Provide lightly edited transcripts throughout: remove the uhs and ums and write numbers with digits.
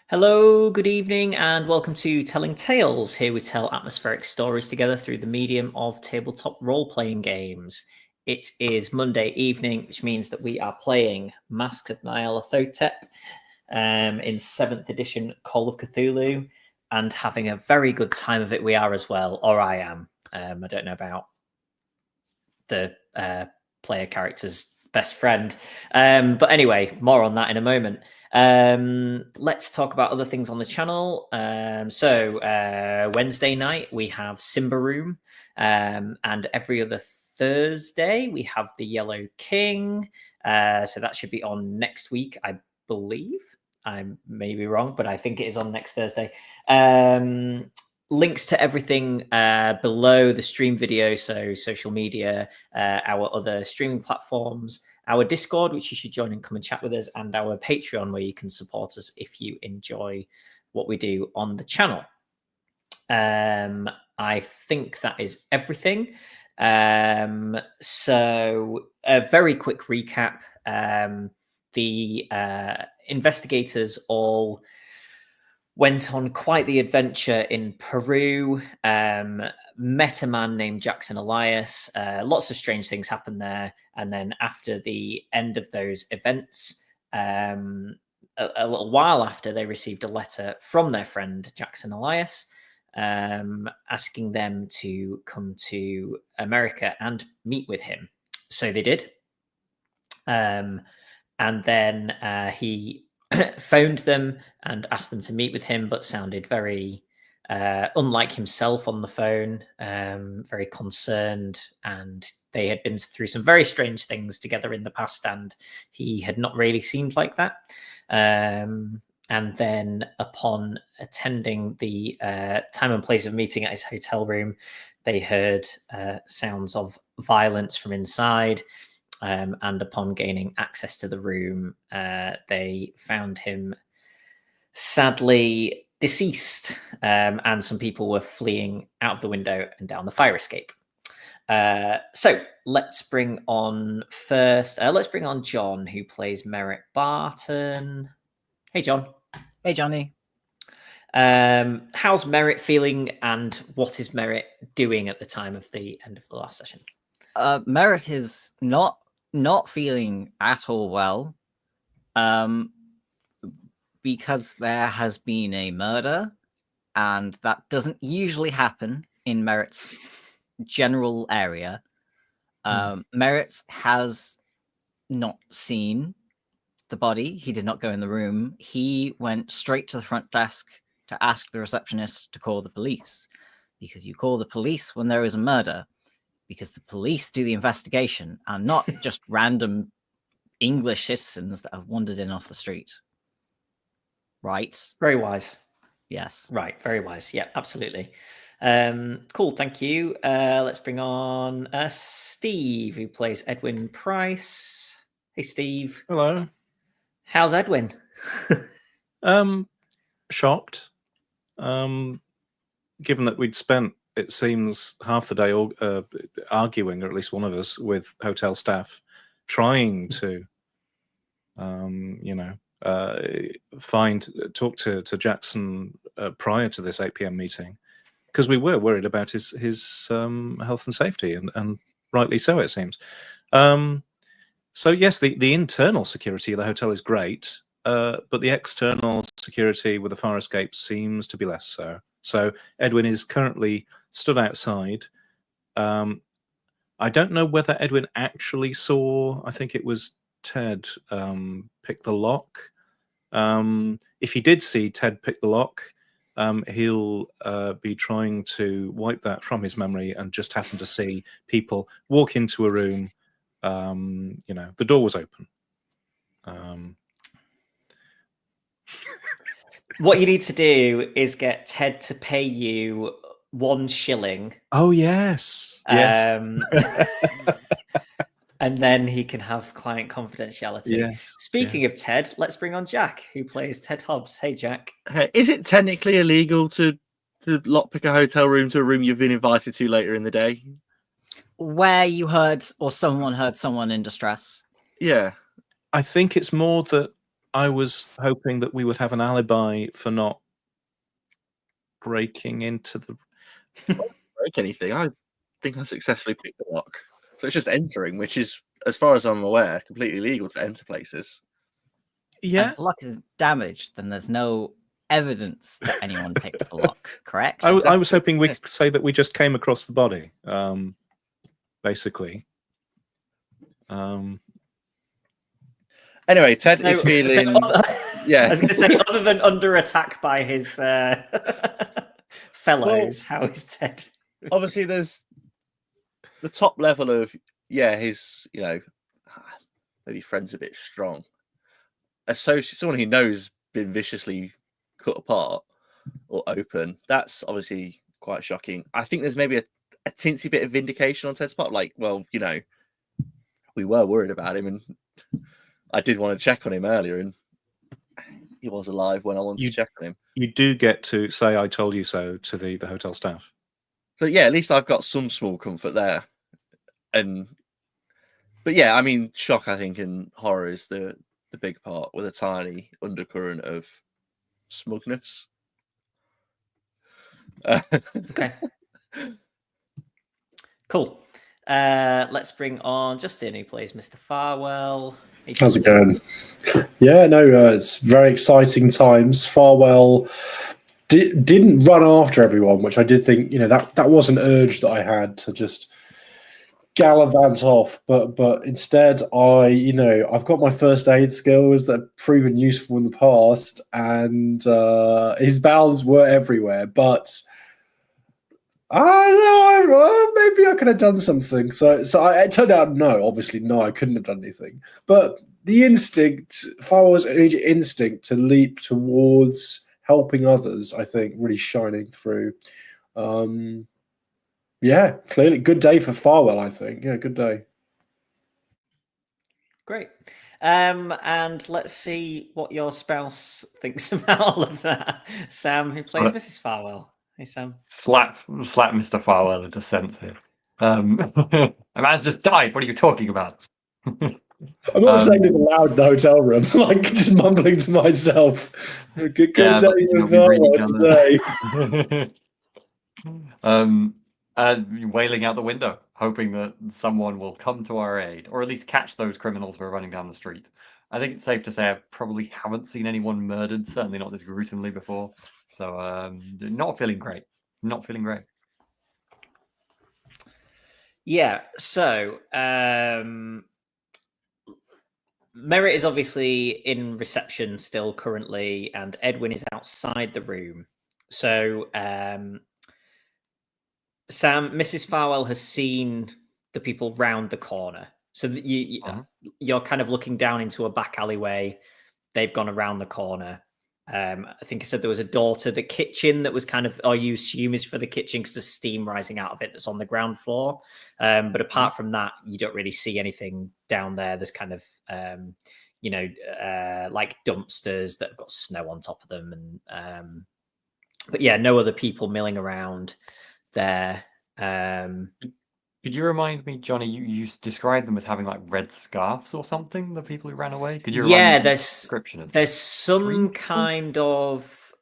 Hello, good evening, and welcome to Telling Tales. Here we tell atmospheric stories together through the medium of tabletop role-playing games. It is Monday evening, which means that we are playing Masks of Nyarlathotep in 7th edition Call of Cthulhu, and having a very good time of it we are as well, or I am. I don't know about the player character's best friend. But anyway, more on that in a moment. Let's talk about other things on the channel. Wednesday night we have Simba Room, and every other Thursday we have the Yellow King. So that should be on next week, I believe. I may be wrong, but I think it is on next Thursday. Links to everything below the stream video, so social media, our other streaming platforms, our Discord, which you should join and come and chat with us, and our Patreon, where you can support us if you enjoy what we do on the channel. I think that is everything. So a very quick recap. The investigators all went on quite the adventure in Peru, met a man named Jackson Elias. Lots of strange things happened there. And then after the end of those events, a little while after, they received a letter from their friend Jackson Elias, asking them to come to America and meet with him. So they did. And then he phoned them and asked them to meet with him, but sounded very unlike himself on the phone, very concerned, and they had been through some very strange things together in the past, and he had not really seemed like that. And then upon attending the time and place of meeting at his hotel room, they heard sounds of violence from inside. And upon gaining access to the room, they found him sadly deceased, and some people were fleeing out of the window and down the fire escape. So let's bring on John, who plays Merritt Barton. Hey, John. Hey, Jonny. How's Merritt feeling, and what is Merritt doing at the time of the end of the last session? Merritt is not feeling at all well, because there has been a murder, and that doesn't usually happen in Merritt's general area. Merritt has not seen the body. He did not go in the room. He went straight to the front desk to ask the receptionist to call the police, because you call the police when there is a murder, because the police do the investigation and not just random English citizens that have wandered in off the street. Right? Very wise. Yes. Right. Very wise. Yeah, absolutely. Cool. Thank you. Let's bring on Steve, who plays Edwin Price. Hey, Steve. Hello. How's Edwin? Shocked. Given that we'd spent, it seems, half the day arguing, or at least one of us, with hotel staff, trying to, talk to Jackson prior to this 8 p.m. meeting, because we were worried about his health and safety, and rightly so, it seems. So yes, the internal security of the hotel is great, but the external security with the fire escape seems to be less so. So Edwin is currently stood outside. I don't know whether Edwin actually saw, I think it was Ted pick the lock. If he did see Ted pick the lock, he'll be trying to wipe that from his memory and just happen to see people walk into a room. The door was open. What you need to do is get Ted to pay you 1 shilling. Oh, yes. Yes. And then he can have client confidentiality. Yes. Speaking of Ted, let's bring on Jack, who plays Ted Hobbs. Hey, Jack. Is it technically illegal to lockpick a hotel room to a room you've been invited to later in the day? Where you heard, or someone heard someone in distress. Yeah. I think it's more that I was hoping that we would have an alibi for not breaking into the. Break anything. I think I successfully picked the lock. So it's just entering, which is, as far as I'm aware, completely legal to enter places. And Yeah, if the lock is damaged, then there's no evidence that anyone picked the lock, correct? I was hoping we could say that we just came across the body, basically. Anyway, Ted No, is feeling. I was going to say, other than under attack by his fellows, how is Ted? Obviously, there's the top level of his maybe friend's a bit strong. Someone he knows been viciously cut apart or open. That's obviously quite shocking. I think there's maybe a teensy bit of vindication on Ted's part. Like, well, we were worried about him, and I did want to check on him earlier, and he was alive when I wanted to check on him. You do get to say "I told you so" to the hotel staff. So yeah, at least I've got some small comfort there. But yeah, I mean, shock, I think, and horror is the big part, with a tiny undercurrent of smugness. Okay. Cool. Let's bring on Justin, who plays Mr. Farwell. How's it going? Yeah, no, it's very exciting times. Farwell didn't run after everyone, which I did think, that was an urge that I had to just gallivant off, but instead I've got my first aid skills that have proven useful in the past, and his bowels were everywhere, but I don't know, maybe I could have done something. So it turned out obviously I couldn't have done anything, but the Farwell's immediate instinct to leap towards helping others, I think, really shining through. Yeah, clearly good day for Farwell, I think. Yeah, good day. Great. And let's see what your spouse thinks about all of that. Sam, who plays Mrs. Farwell. Hey, Sam. Slap Mr. Farwell into sense here. A man's just died. What are you talking about? I'm not saying this aloud in the hotel room, like just mumbling to myself. Good day with Farwell today. Wailing out the window, hoping that someone will come to our aid, or at least catch those criminals who are running down the street. I think it's safe to say I probably haven't seen anyone murdered, certainly not this gruesomely before. So, not feeling great. Not feeling great. Yeah, so Merritt is obviously in reception still currently, and Edwin is outside the room. So Sam, Mrs. Farwell has seen the people round the corner. So that you're kind of looking down into a back alleyway. They've gone around the corner. I think I said there was a door to the kitchen that was kind of, or you assume is for the kitchen because there's steam rising out of it that's on the ground floor. But apart from that, you don't really see anything down there. There's kind of, like dumpsters that have got snow on top of them. And but yeah, no other people milling around there. Could you remind me, Johnny? You described them as having like red scarves or something. The people who ran away. Could you? Yeah, there's description of there's some kind of.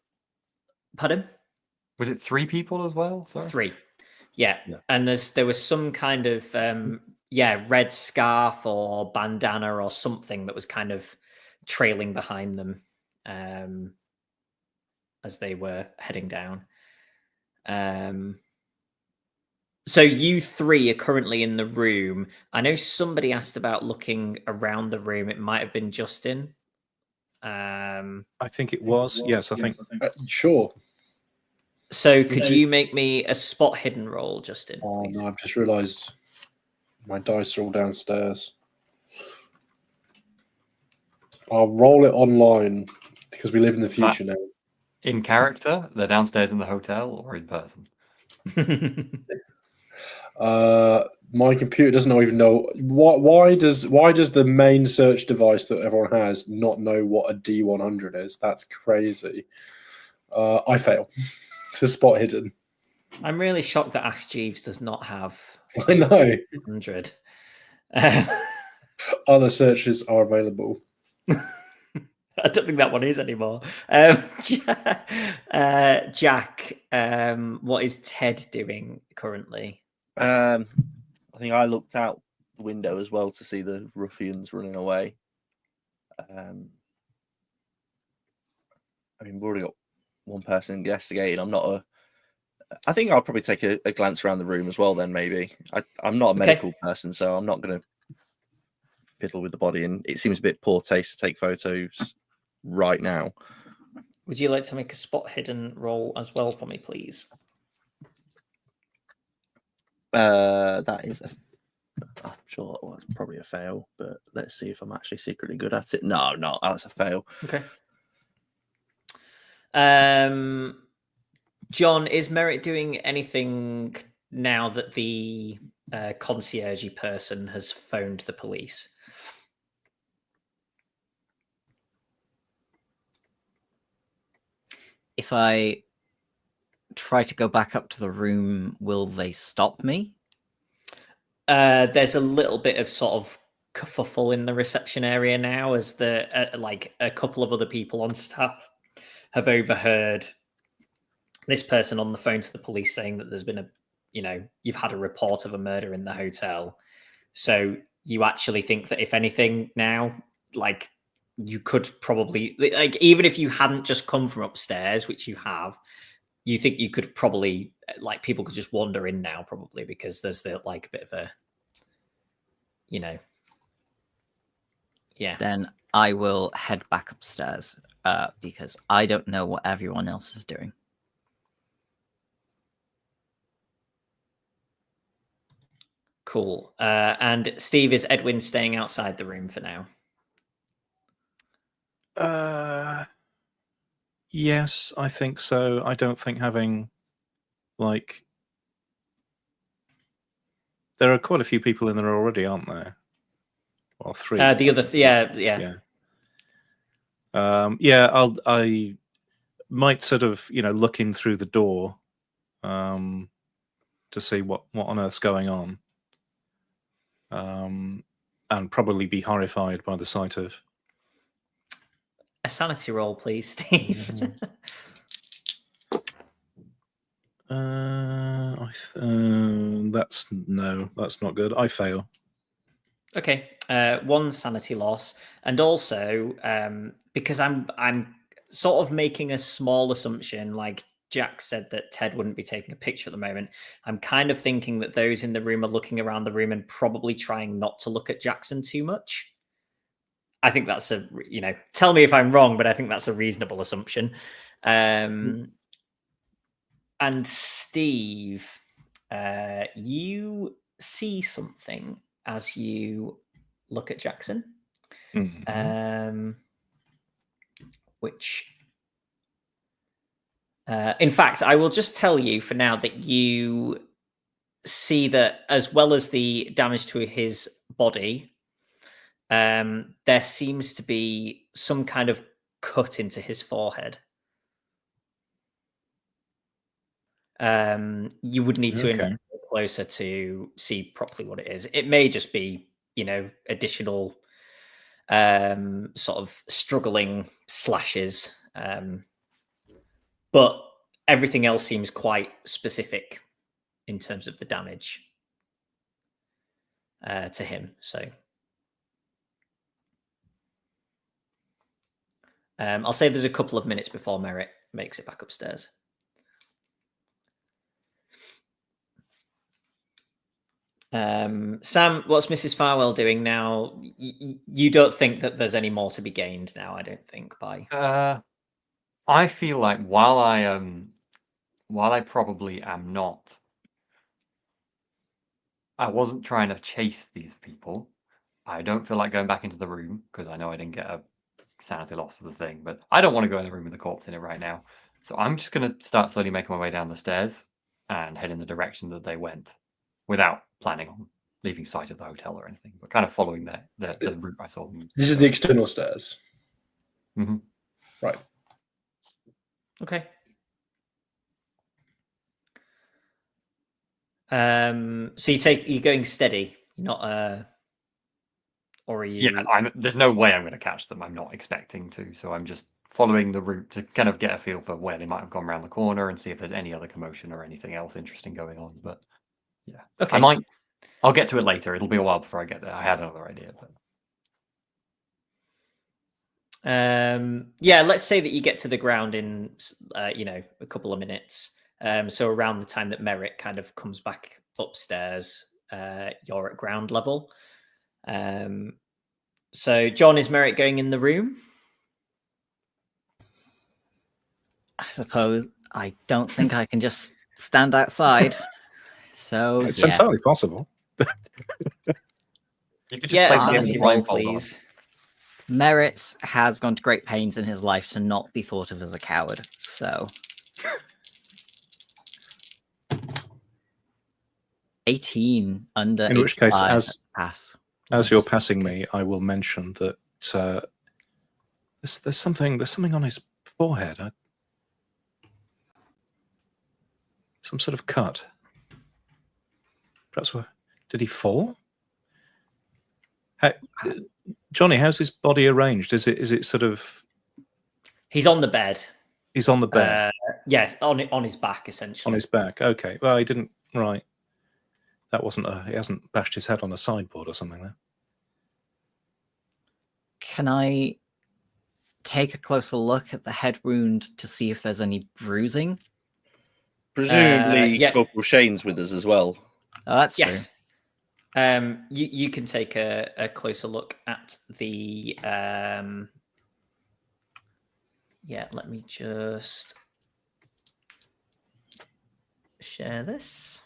Pardon? Was it 3 people as well? Sorry. 3. Yeah. And there was some kind of red scarf or bandana or something that was kind of trailing behind them as they were heading down. So you 3 are currently in the room. I know somebody asked about looking around the room. It might have been Justin. I think it was. Yes, I think. Sure. So could you make me a spot hidden roll, Justin? Oh, please? no, I've just realised my dice are all downstairs. I'll roll it online because we live in the future now. In character, they're downstairs in the hotel, or in person? My computer doesn't even know why does the main search device that everyone has not know what a D100 is? That's crazy. I fail to spot hidden. I'm really shocked that Ask Jeeves does not have. I know. 100. Other searches are available. I don't think that one is anymore. Jack, what is Ted doing currently? I think I looked out the window as well to see the ruffians running away. I mean, we've already got one person investigating. I think I'll probably take a glance around the room as well. Then maybe I'm not a medical person, so I'm not going to fiddle with the body, and it seems a bit poor taste to take photos right now. Would you like to make a spot hidden roll as well for me, please? That is I'm sure that was probably a fail, but let's see if I'm actually secretly good at it. No, no, that's a fail. Okay. John, is Merritt doing anything now that the concierge person has phoned the police? If I try to go back up to the room, will they stop me? There's a little bit of sort of kerfuffle in the reception area now, as like a couple of other people on staff have overheard this person on the phone to the police saying that there's been you've had a report of a murder in the hotel. So you actually think that if anything now, like, you could probably, like, even if you hadn't just come from upstairs, which you have, you think you could probably, like, people could just wander in now probably, because there's a bit of a, yeah. Then I will head back upstairs because I don't know what everyone else is doing. Cool. And Steve, is Edwin staying outside the room for now? Yes, I think so. I don't think having, like, there are quite a few people in there already, aren't there? Well, 3. The other, yeah. I might sort of, look in through the door, to see what on earth's going on, and probably be horrified by the sight of. A sanity roll, please, Steve. That's not good. I fail. Okay, 1 sanity loss, and also because I'm sort of making a small assumption, like Jack said that Ted wouldn't be taking a picture at the moment. I'm kind of thinking that those in the room are looking around the room and probably trying not to look at Jackson too much. I think that's tell me if I'm wrong, but I think that's a reasonable assumption. And Steve, you see something as you look at Jackson, which, in fact, I will just tell you for now that you see that, as well as the damage to his body, there seems to be some kind of cut into his forehead. You would need to investigate closer to see properly what it is. It may just be, additional sort of struggling slashes, but everything else seems quite specific in terms of the damage to him. So I'll say there's a couple of minutes before Merritt makes it back upstairs. Sam, what's Mrs. Farwell doing now? You don't think that there's any more to be gained now, I don't think, by... I feel like while I probably am not, I wasn't trying to chase these people. I don't feel like going back into the room because I know I didn't get a sanity loss for the thing, but I don't want to go in the room with the corpse in it right now. So I'm just going to start slowly making my way down the stairs and head in the direction that they went, without planning on leaving sight of the hotel or anything, but kind of following the route I saw them. This is the external stairs. Mm-hmm. Right. Okay. So you're going steady. You're not, or are you? Yeah, there's no way I'm going to catch them. I'm not expecting to, so I'm just following the route to kind of get a feel for where they might have gone around the corner and see if there's any other commotion or anything else interesting going on. But yeah, Okay. I'll get to it later. It'll be a while before I get there. I had another idea, but yeah, let's say that you get to the ground in a couple of minutes. So around the time that Merritt kind of comes back upstairs, you're at ground level. So John, is Merritt going in the room? I suppose I don't think I can just stand outside. So It's yeah. entirely possible. you could just Yeah, play so the game let's with see roll, blindfold on. please. Merritt has gone to great pains in his life to not be thought of as a coward. So 18 under. In which case, 85 as pass. you're Yes. passing me, I will mention that there's something on his forehead. Some sort of cut. Perhaps did he fall? Jonny, how's his body arranged? Is it sort of? He's on the bed. He's on the bed. Yes, on his back essentially. On his back. Okay. Well, he didn't. Right. That wasn't he hasn't bashed his head on a sideboard or something there. Can I take a closer look at the head wound to see if there's any bruising? Presumably, yeah. Corporal Shane's with us as well. Oh, that's Yes. You can take a closer look at the. Yeah, let me just share this.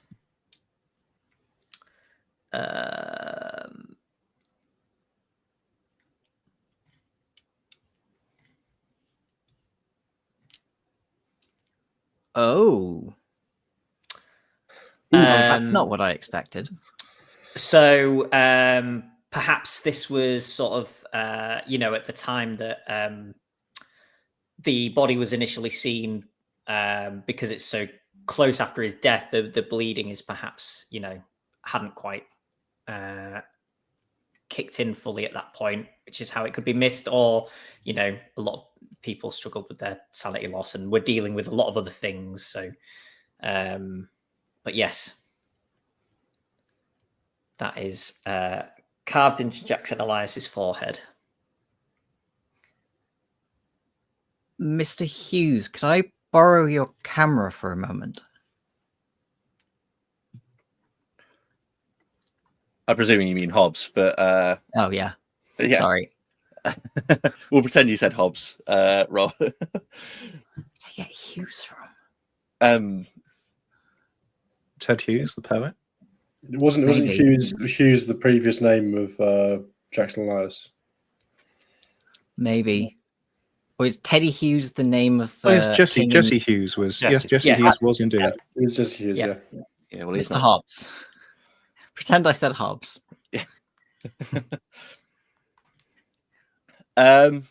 Oh. That's not what I expected. So perhaps this was sort of, at the time that the body was initially seen, because it's so close after his death, the bleeding is perhaps, hadn't quite kicked in fully at that point, which is how it could be missed. Or, a lot of people struggled with their sanity loss and were dealing with a lot of other things. So, but yes. That is carved into Jackson Elias's forehead. Mr. Hughes, could I borrow your camera for a moment? I'm presuming you mean Hobbs, but Oh, yeah. yeah. Sorry. We'll pretend you said Hobbs, Rob. Where did I get Hughes from? Ted Hughes, the poet. It wasn't Maybe. Hughes the previous name of Jackson Elias? Maybe. Or is Teddy Hughes the name of the Oh, yes, Jesse king Hughes was. Jesse. Yes, Jesse Yeah. Hughes was indeed. It was just Hughes, Yeah. yeah. Yeah, well, he's Mr. not. Hobbs. Pretend I said Hobbs. Ted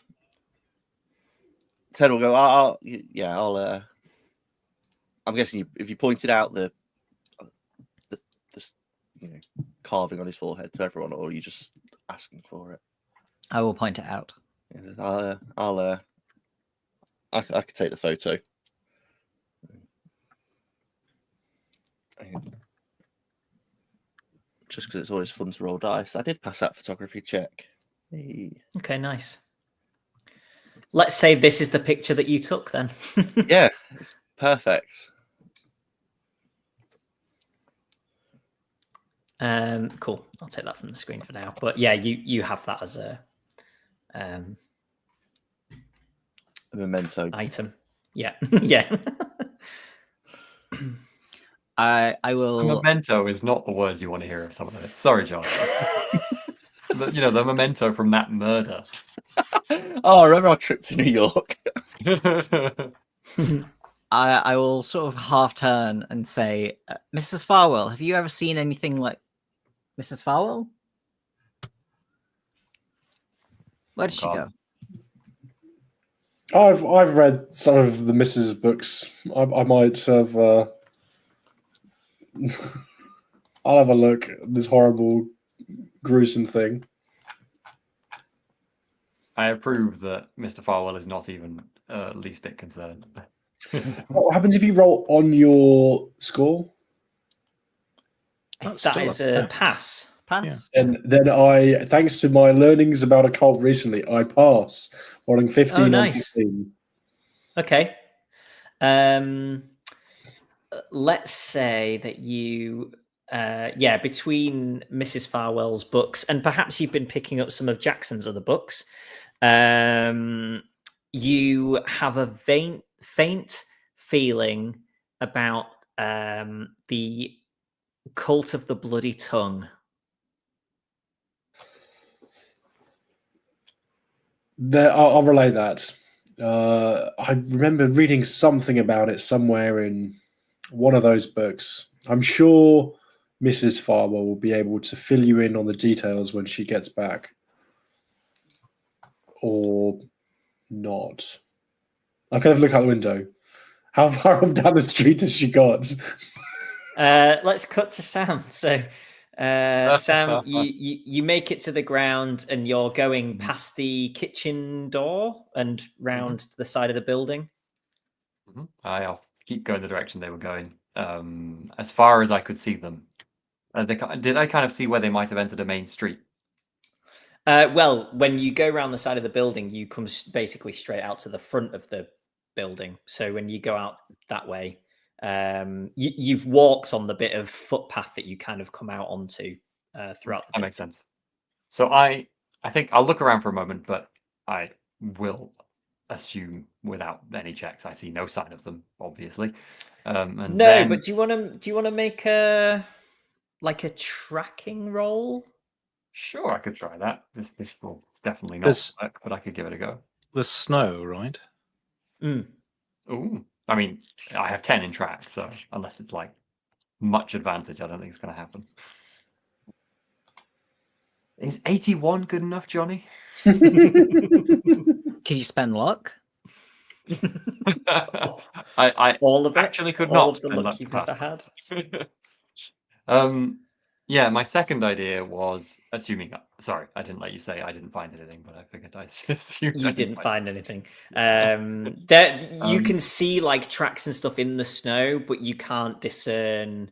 will go. I'll. I'm guessing if you pointed out the carving on his forehead to everyone, or are you just asking for it? I will point it out. I could take the photo. Just because it's always fun to roll dice. I did pass that photography check. Hey. Okay, nice. Let's say this is the picture that you took then. Yeah, it's perfect. Cool. I'll take that from the screen for now. But yeah, you have that as a A memento. item. Yeah. Yeah. I A will. memento is not the word you want to hear of someone. Sorry, John. The memento from that murder. Oh, I remember our trip to New York. I will sort of half turn and say, Mrs. Farwell, have you ever seen anything like Mrs. Farwell? Where did she go? I've read some of the Mrs. books. I might have. I'll have a look at this horrible, gruesome thing. I approve that Mr. Farwell is not even least bit concerned. What happens if you roll on your score? That's That still is a a pass. Pass. And then I, thanks to my learnings about a cult recently, I pass, rolling 15 Oh, on nice. 15. Okay. Let's say that you, between Mrs. Farwell's books and perhaps you've been picking up some of Jackson's other books, you have a faint feeling about the Cult of the Bloody Tongue. I'll relay that. I remember reading something about it somewhere in one of those books. I'm sure Mrs. Farwell will be able to fill you in on the details when she gets back. Or not. I kind of look out the window. How far down the street has she got? Let's cut to Sam. So, Sam, you make it to the ground and you're going past the kitchen door and round to the side of the building. I'll keep going the direction they were going, as far as I could see them. Did I kind of see where they might have entered a main street? Well, when you go around the side of the building, you come basically straight out to the front of the building. So when you go out that way, you've walked on the bit of footpath that you kind of come out onto throughout the That day. makes sense. So I think I'll look around for a moment, but I will assume without any checks, I see no sign of them, obviously. And No, then, but do you want to make a tracking roll? sure, I could try that. This will definitely not There's- work, but I could give it a go. The snow, right? Ooh, I mean, I have 10 in track, so unless it's like much advantage, I don't think it's going to happen. Is 81 good enough, Johnny? Can you spend luck? I All of it? actually could All not of the spend luck luck you've to ever pass had? that. Yeah, my second idea was assuming. Sorry, I didn't let you say I didn't find anything, but I figured I assumed You I didn't find anything. Yeah. There you can see like tracks and stuff in the snow, but you can't discern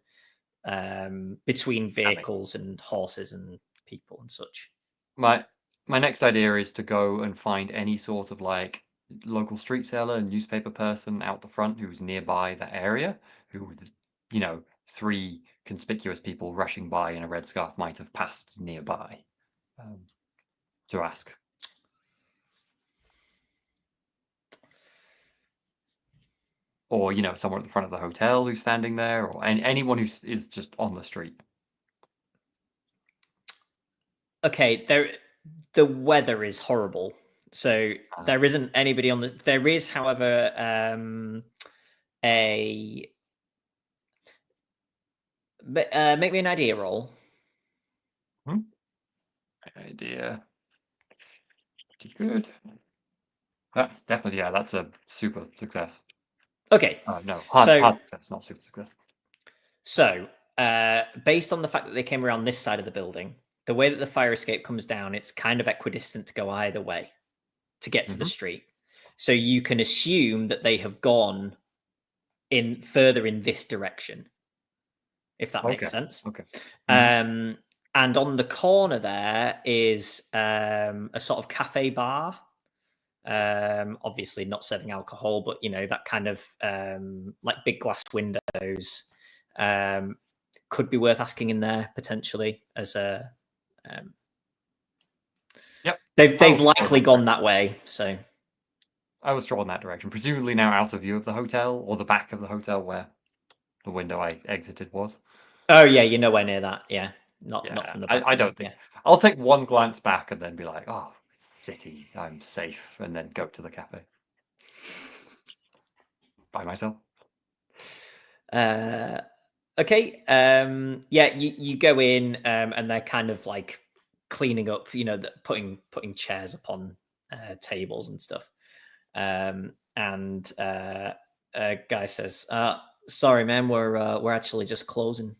between vehicles and horses and people and such. My next idea is to go and find any sort of like local street seller, newspaper person out the front who's nearby that area, who, you know, 3 conspicuous people rushing by in a red scarf might have passed nearby, to ask. Or, you know, someone at the front of the hotel who's standing there, or anyone who is just on the street. Okay, the weather is horrible, so there isn't anybody on the. There is, however, make me an idea roll. Idea. Pretty good. That's definitely, yeah, that's a super success. Okay. No, hard success, not super success. So, based on the fact that they came around this side of the building, the way that the fire escape comes down, it's kind of equidistant to go either way to get to the street. So you can assume that they have gone in further in this direction, if that makes sense. Okay. And on the corner there is a sort of cafe bar. Obviously not serving alcohol, but you know, that kind of like big glass windows. Could be worth asking in there potentially as a Yep. They've likely gone that way, so I was drawn that direction, presumably now out of view of the hotel or the back of the hotel where the window I exited was. Oh yeah, you're nowhere near that. Yeah, not from the back. I don't think. I'll take one glance back and then be like, "Oh, city, I'm safe," and then go to the cafe by myself. Okay. Yeah, you go in, and they're kind of like cleaning up. You know, putting chairs upon tables and stuff. And a guy says, "Sorry, man, we're actually just closing."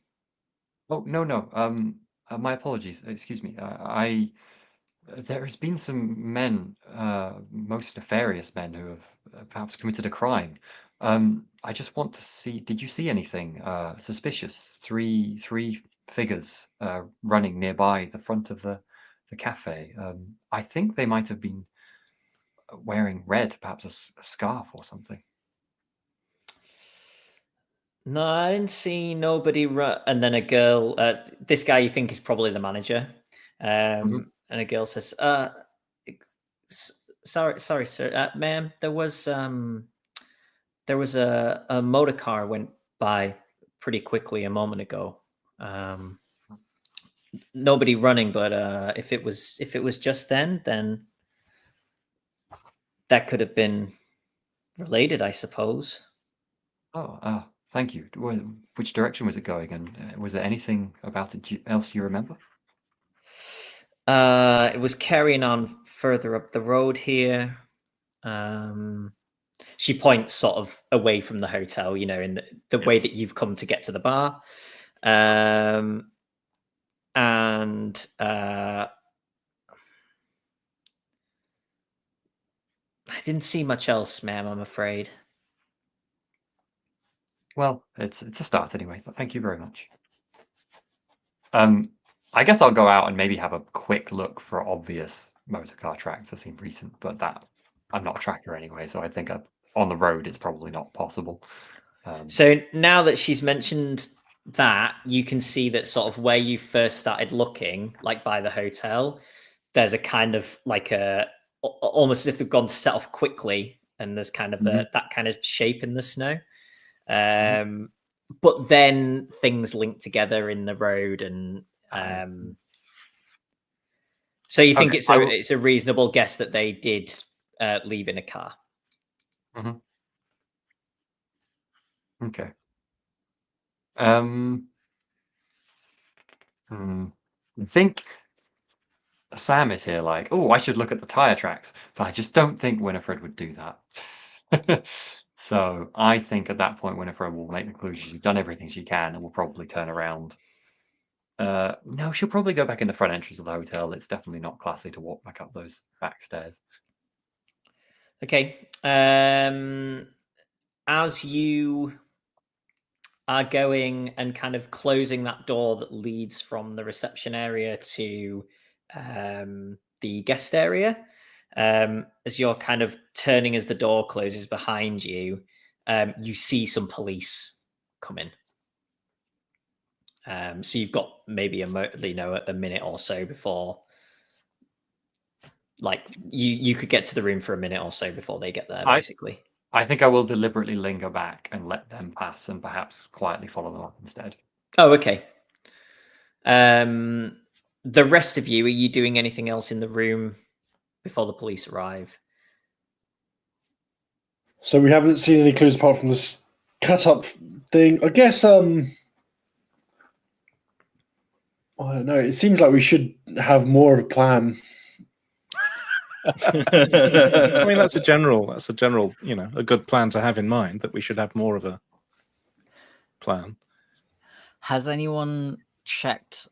Oh no. My apologies. Excuse me. There has been some men, most nefarious men, who have perhaps committed a crime. I just want to see. Did you see anything suspicious? Three figures running nearby the front of the cafe. I think they might have been wearing red, perhaps a scarf or something. No, I didn't see nobody. And then a girl. This guy you think is probably the manager. And a girl says, sorry, sir, ma'am. There was a motor car went by pretty quickly a moment ago. Nobody running, but if it was just then that could have been related, I suppose. Oh, thank you. Which direction was it going, and was there anything about it else you remember? It was carrying on further up the road here. She points sort of away from the hotel, in the way that you've come to get to the bar. And I didn't see much else, ma'am, I'm afraid. Well, it's a start anyway. Thank you very much. I guess I'll go out and maybe have a quick look for obvious motor car tracks that seem recent, but that I'm not a tracker anyway, so I think on the road it's probably not possible. So now that she's mentioned that, you can see that sort of where you first started looking, like by the hotel, there's a kind of like almost as if they've gone to set off quickly, and there's kind of that kind of shape in the snow. But then things link together in the road, and so you think it's a reasonable guess that they did leave in a car. Okay. I think Sam is here like, oh, I should look at the tire tracks, but I just don't think Winifred would do that. So I think at that point Winifred will make the conclusion she's done everything she can and will probably turn around. No, she'll probably go back in the front entrance of the hotel. It's definitely not classy to walk back up those back stairs. Okay. As you are going and kind of closing that door that leads from the reception area to the guest area, as you're kind of turning as the door closes behind you, you see some police come in. So you've got maybe a minute or so before, like you could get to the room for a minute or so before they get there, basically. I think I will deliberately linger back and let them pass and perhaps quietly follow them up instead. Oh, okay. The rest of you, are you doing anything else in the room before the police arrive? So we haven't seen any clues apart from this cut-up thing. I guess, I don't know. It seems like we should have more of a plan. I mean, that's a general, a good plan to have in mind, that we should have more of a plan. Has anyone checked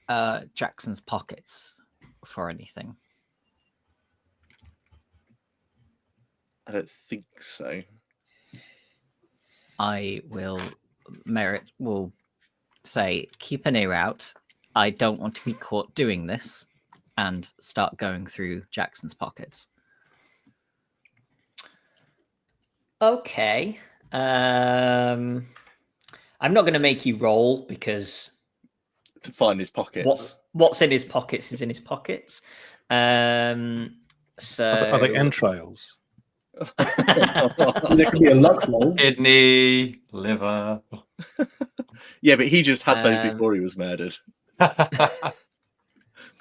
Jackson's pockets for anything? I don't think so. Merritt will say, keep an ear out. I don't want to be caught doing this, and start going through Jackson's pockets. Okay. I'm not going to make you roll because to find his pockets. What's in his pockets is in his pockets. So are they entrails? There could be a luck roll. Kidney, liver. Yeah, but he just had those before he was murdered.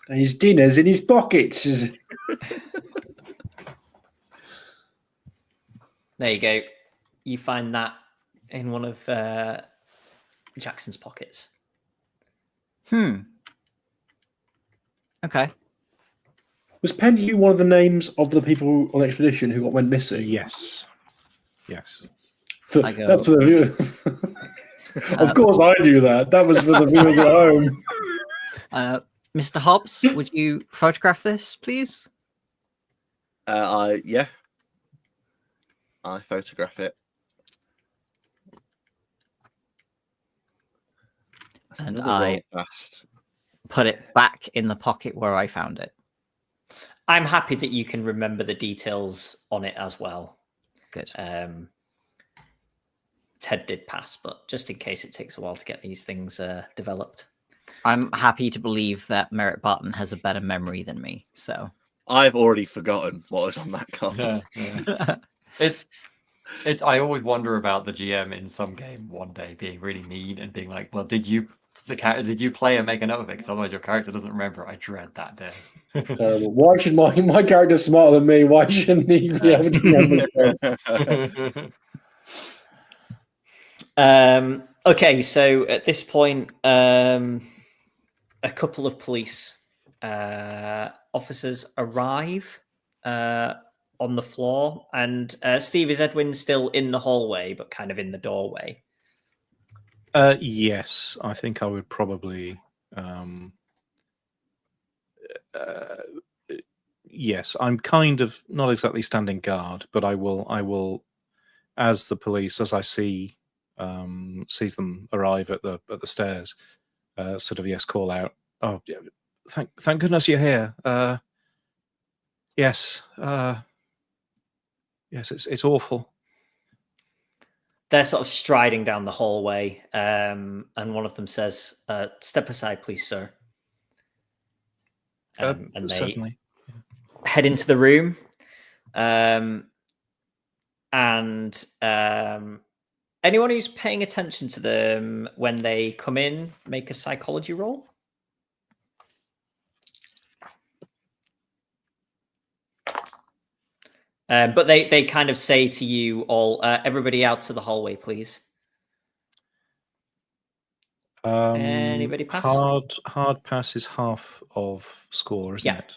His dinner's in his pockets. There you go. You find that in one of Jackson's pockets. Okay. Was Penhew one of the names of the people on the expedition who went missing? Yes. That's for the viewer. Of course, I knew that. That was for the viewers at home. Mr. Hobbs, would you photograph this, please? I photograph it. That's And another I roll fast. put it back in the pocket where I found it. I'm happy that you can remember the details on it as well. Good. Ted did pass, but just in case it takes a while to get these things developed. I'm happy to believe that Merritt Barton has a better memory than me. So I've already forgotten what was on that card. Yeah. It's. I always wonder about the GM in some game one day being really mean and being like, "Well, did you play and make a note of it? Because otherwise your character doesn't remember." I dread that day. Terrible. Why should my character smarter than me? Why shouldn't he be able to remember? Okay, so at this point, a couple of police officers arrive on the floor, and Steve, is Edwin still in the hallway, but kind of in the doorway? Yes, I think I would probably. Yes, I'm kind of not exactly standing guard, but I will, as the police, as I sees them arrive at the stairs, sort of call out. Oh, yeah, thank goodness you're here. Yes, yes, it's awful. They're sort of striding down the hallway, and one of them says, "Step aside, please, sir." And they Certainly. head into the room, and anyone who's paying attention to them when they come in, make a psychology roll. But they kind of say to you all, everybody out to the hallway, please. Anybody pass? Hard pass is half of score, isn't it?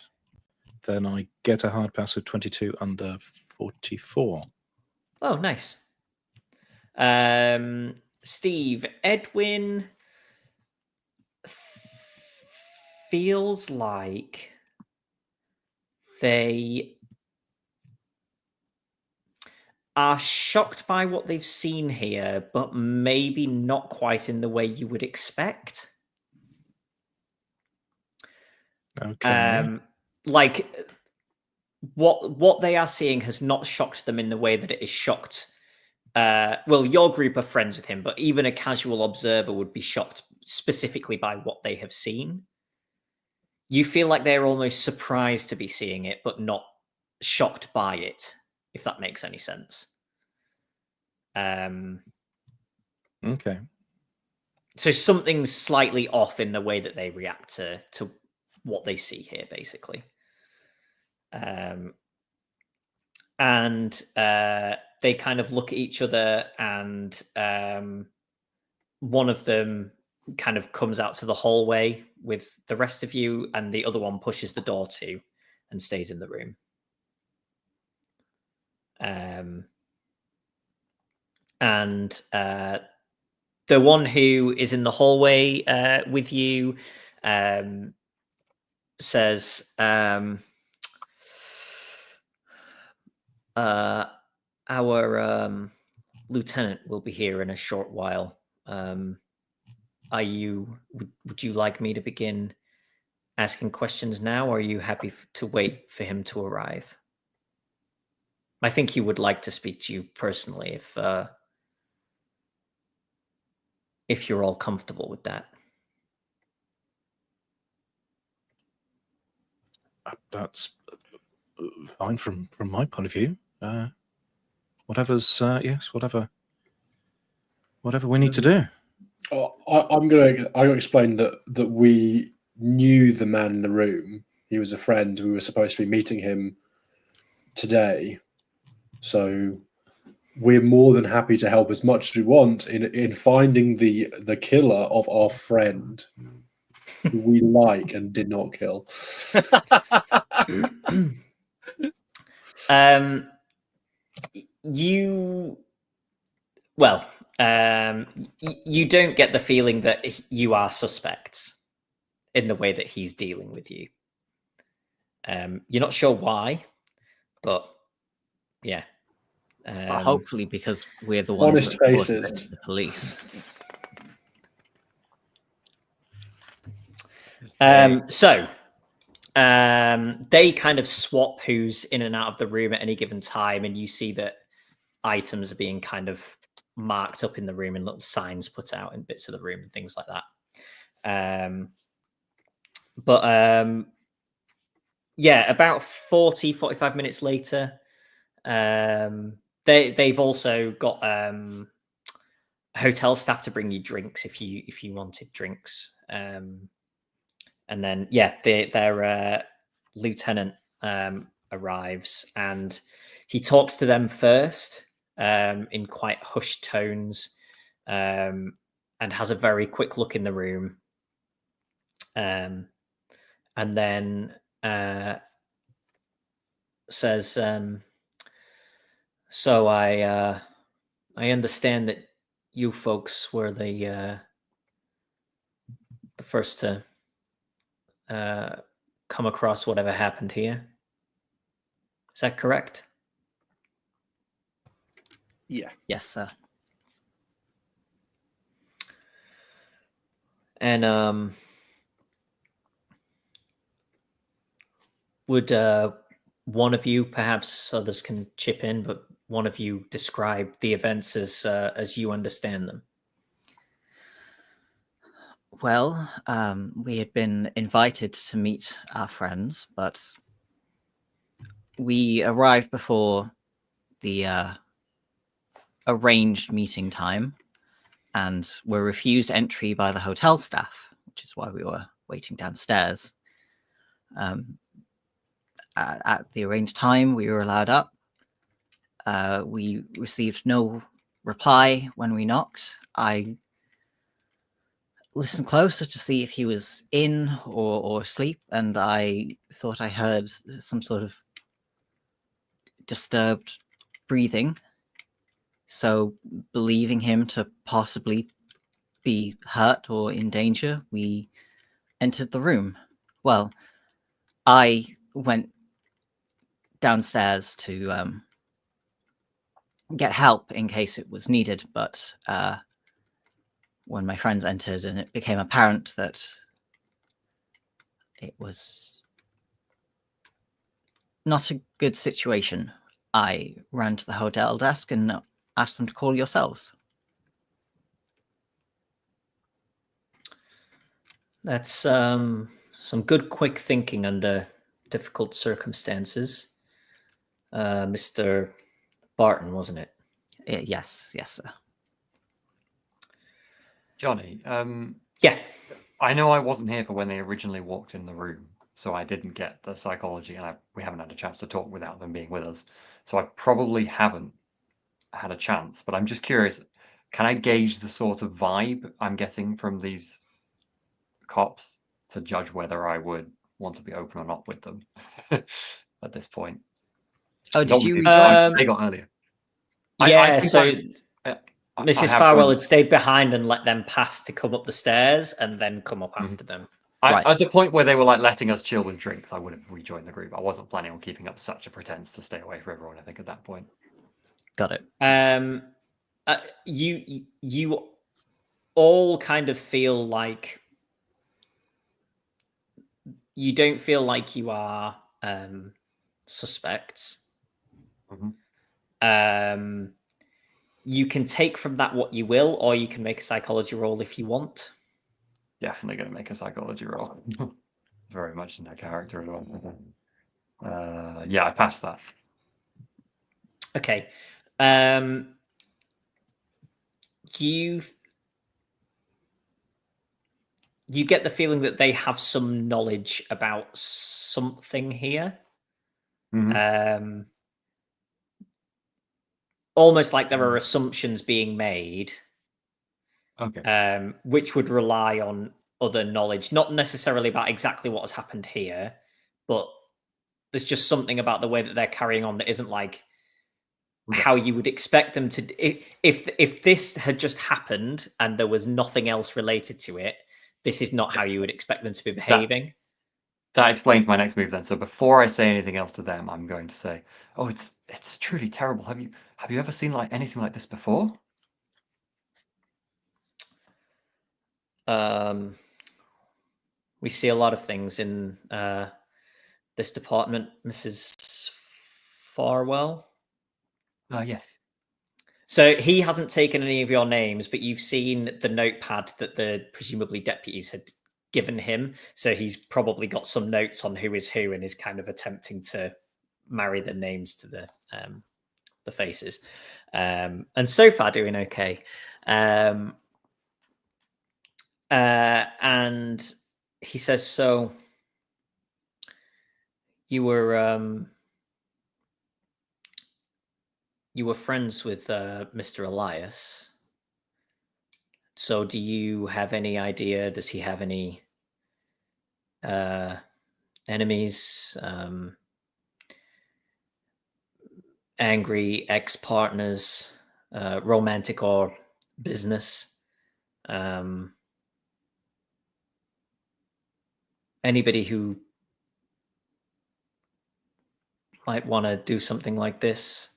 Then I get a hard pass of 22 under 44. Oh, nice. Steve, Edwin feels like they are shocked by what they've seen here, but maybe not quite in the way you would expect. Okay. Like what they are seeing has not shocked them in the way that it is shocked. Well, your group are friends with him, but even a casual observer would be shocked specifically by what they have seen. You feel like they're almost surprised to be seeing it, but not shocked by it, if that makes any sense. Okay. So something's slightly off in the way that they react to what they see here, basically. And they kind of look at each other, and one of them kind of comes out to the hallway with the rest of you, and the other one pushes the door to and stays in the room. And the one who is in the hallway with you says, our lieutenant will be here in a short while. Would you like me to begin asking questions now, or are you happy to wait for him to arrive? I think he would like to speak to you personally if you're all comfortable with that. That's fine from my point of view. Whatever's whatever we need to do. I'm going to explain that we knew the man in the room. He was a friend. We were supposed to be meeting him today, so we're more than happy to help as much as we want in finding the killer of our friend, who we like and did not kill. You don't get the feeling that you are suspects. in the way that he's dealing with you. You're not sure why, but yeah. But hopefully because we're the ones Honest that reported faces. it to the police. So they kind of swap who's in and out of the room at any given time, and you see that items are being kind of marked up in the room and little signs put out in bits of the room and things like that. Yeah, about 45 minutes later, they've also got hotel staff to bring you drinks if you wanted drinks. And then their lieutenant arrives, and he talks to them first in quite hushed tones, and has a very quick look in the room, and then says, "So I understand that you folks were the first to come across whatever happened here. Is that correct?" Yeah. Yes, sir. And would one of you, perhaps others can chip in, but one of you describe the events as you understand them? Well, we had been invited to meet our friends, but we arrived before the arranged meeting time and were refused entry by the hotel staff, which is why we were waiting downstairs. At the arranged time, we were allowed up. We received no reply when we knocked. I listened closer to see if he was in or asleep, and I thought I heard some sort of disturbed breathing. So, believing him to possibly be hurt or in danger, we entered the room. Well, I went downstairs to get help in case it was needed, but when my friends entered and it became apparent that it was not a good situation, I ran to the hotel desk and asked them to call yourselves. That's some good quick thinking under difficult circumstances. Mr. Barton, wasn't it? Yes, sir. Jonny, Yeah. I know I wasn't here for when they originally walked in the room, so I didn't get the psychology, and we haven't had a chance to talk without them being with us. So I probably haven't had a chance, but I'm just curious, can I gauge the sort of vibe I'm getting from these cops to judge whether I would want to be open or not with them at this point? Oh, did you? They got earlier. Yeah, I Mrs. have Farwell joined- had stayed behind and let them pass to come up the stairs and then come up after them. Right. At the point where they were like letting us chill with drinks, I would have rejoined the group. I wasn't planning on keeping up such a pretense to stay away from everyone, I think, at that point. Got it. You all kind of feel like you don't feel like you are suspects. Mhm. You can take from that what you will, or you can make a psychology roll if you want. Definitely going to make a psychology roll. Very much in their character as well. Yeah, I passed that. Okay. You get the feeling that they have some knowledge about something here. Mhm. Almost like there are assumptions being made, Okay. which would rely on other knowledge, not necessarily about exactly what has happened here, but there's just something about the way that they're carrying on that isn't like how you would expect them to. If this had just happened and there was nothing else related to it, this is not how you would expect them to be behaving. That explains my next move then. So before I say anything else to them, I'm going to say, "Oh, it's truly terrible. Have you ever seen like anything like this before?" We see a lot of things in this department, Mrs. Farwell. Yes. So he hasn't taken any of your names, but you've seen the notepad that the presumably deputies had given him. So he's probably got some notes on who is who and is kind of attempting to marry the names to the faces. And so far doing okay. And he says, so you were friends with Mr. Elias. So do you have any idea? Does he have any enemies? Angry ex-partners, romantic or business? Anybody who might want to do something like this?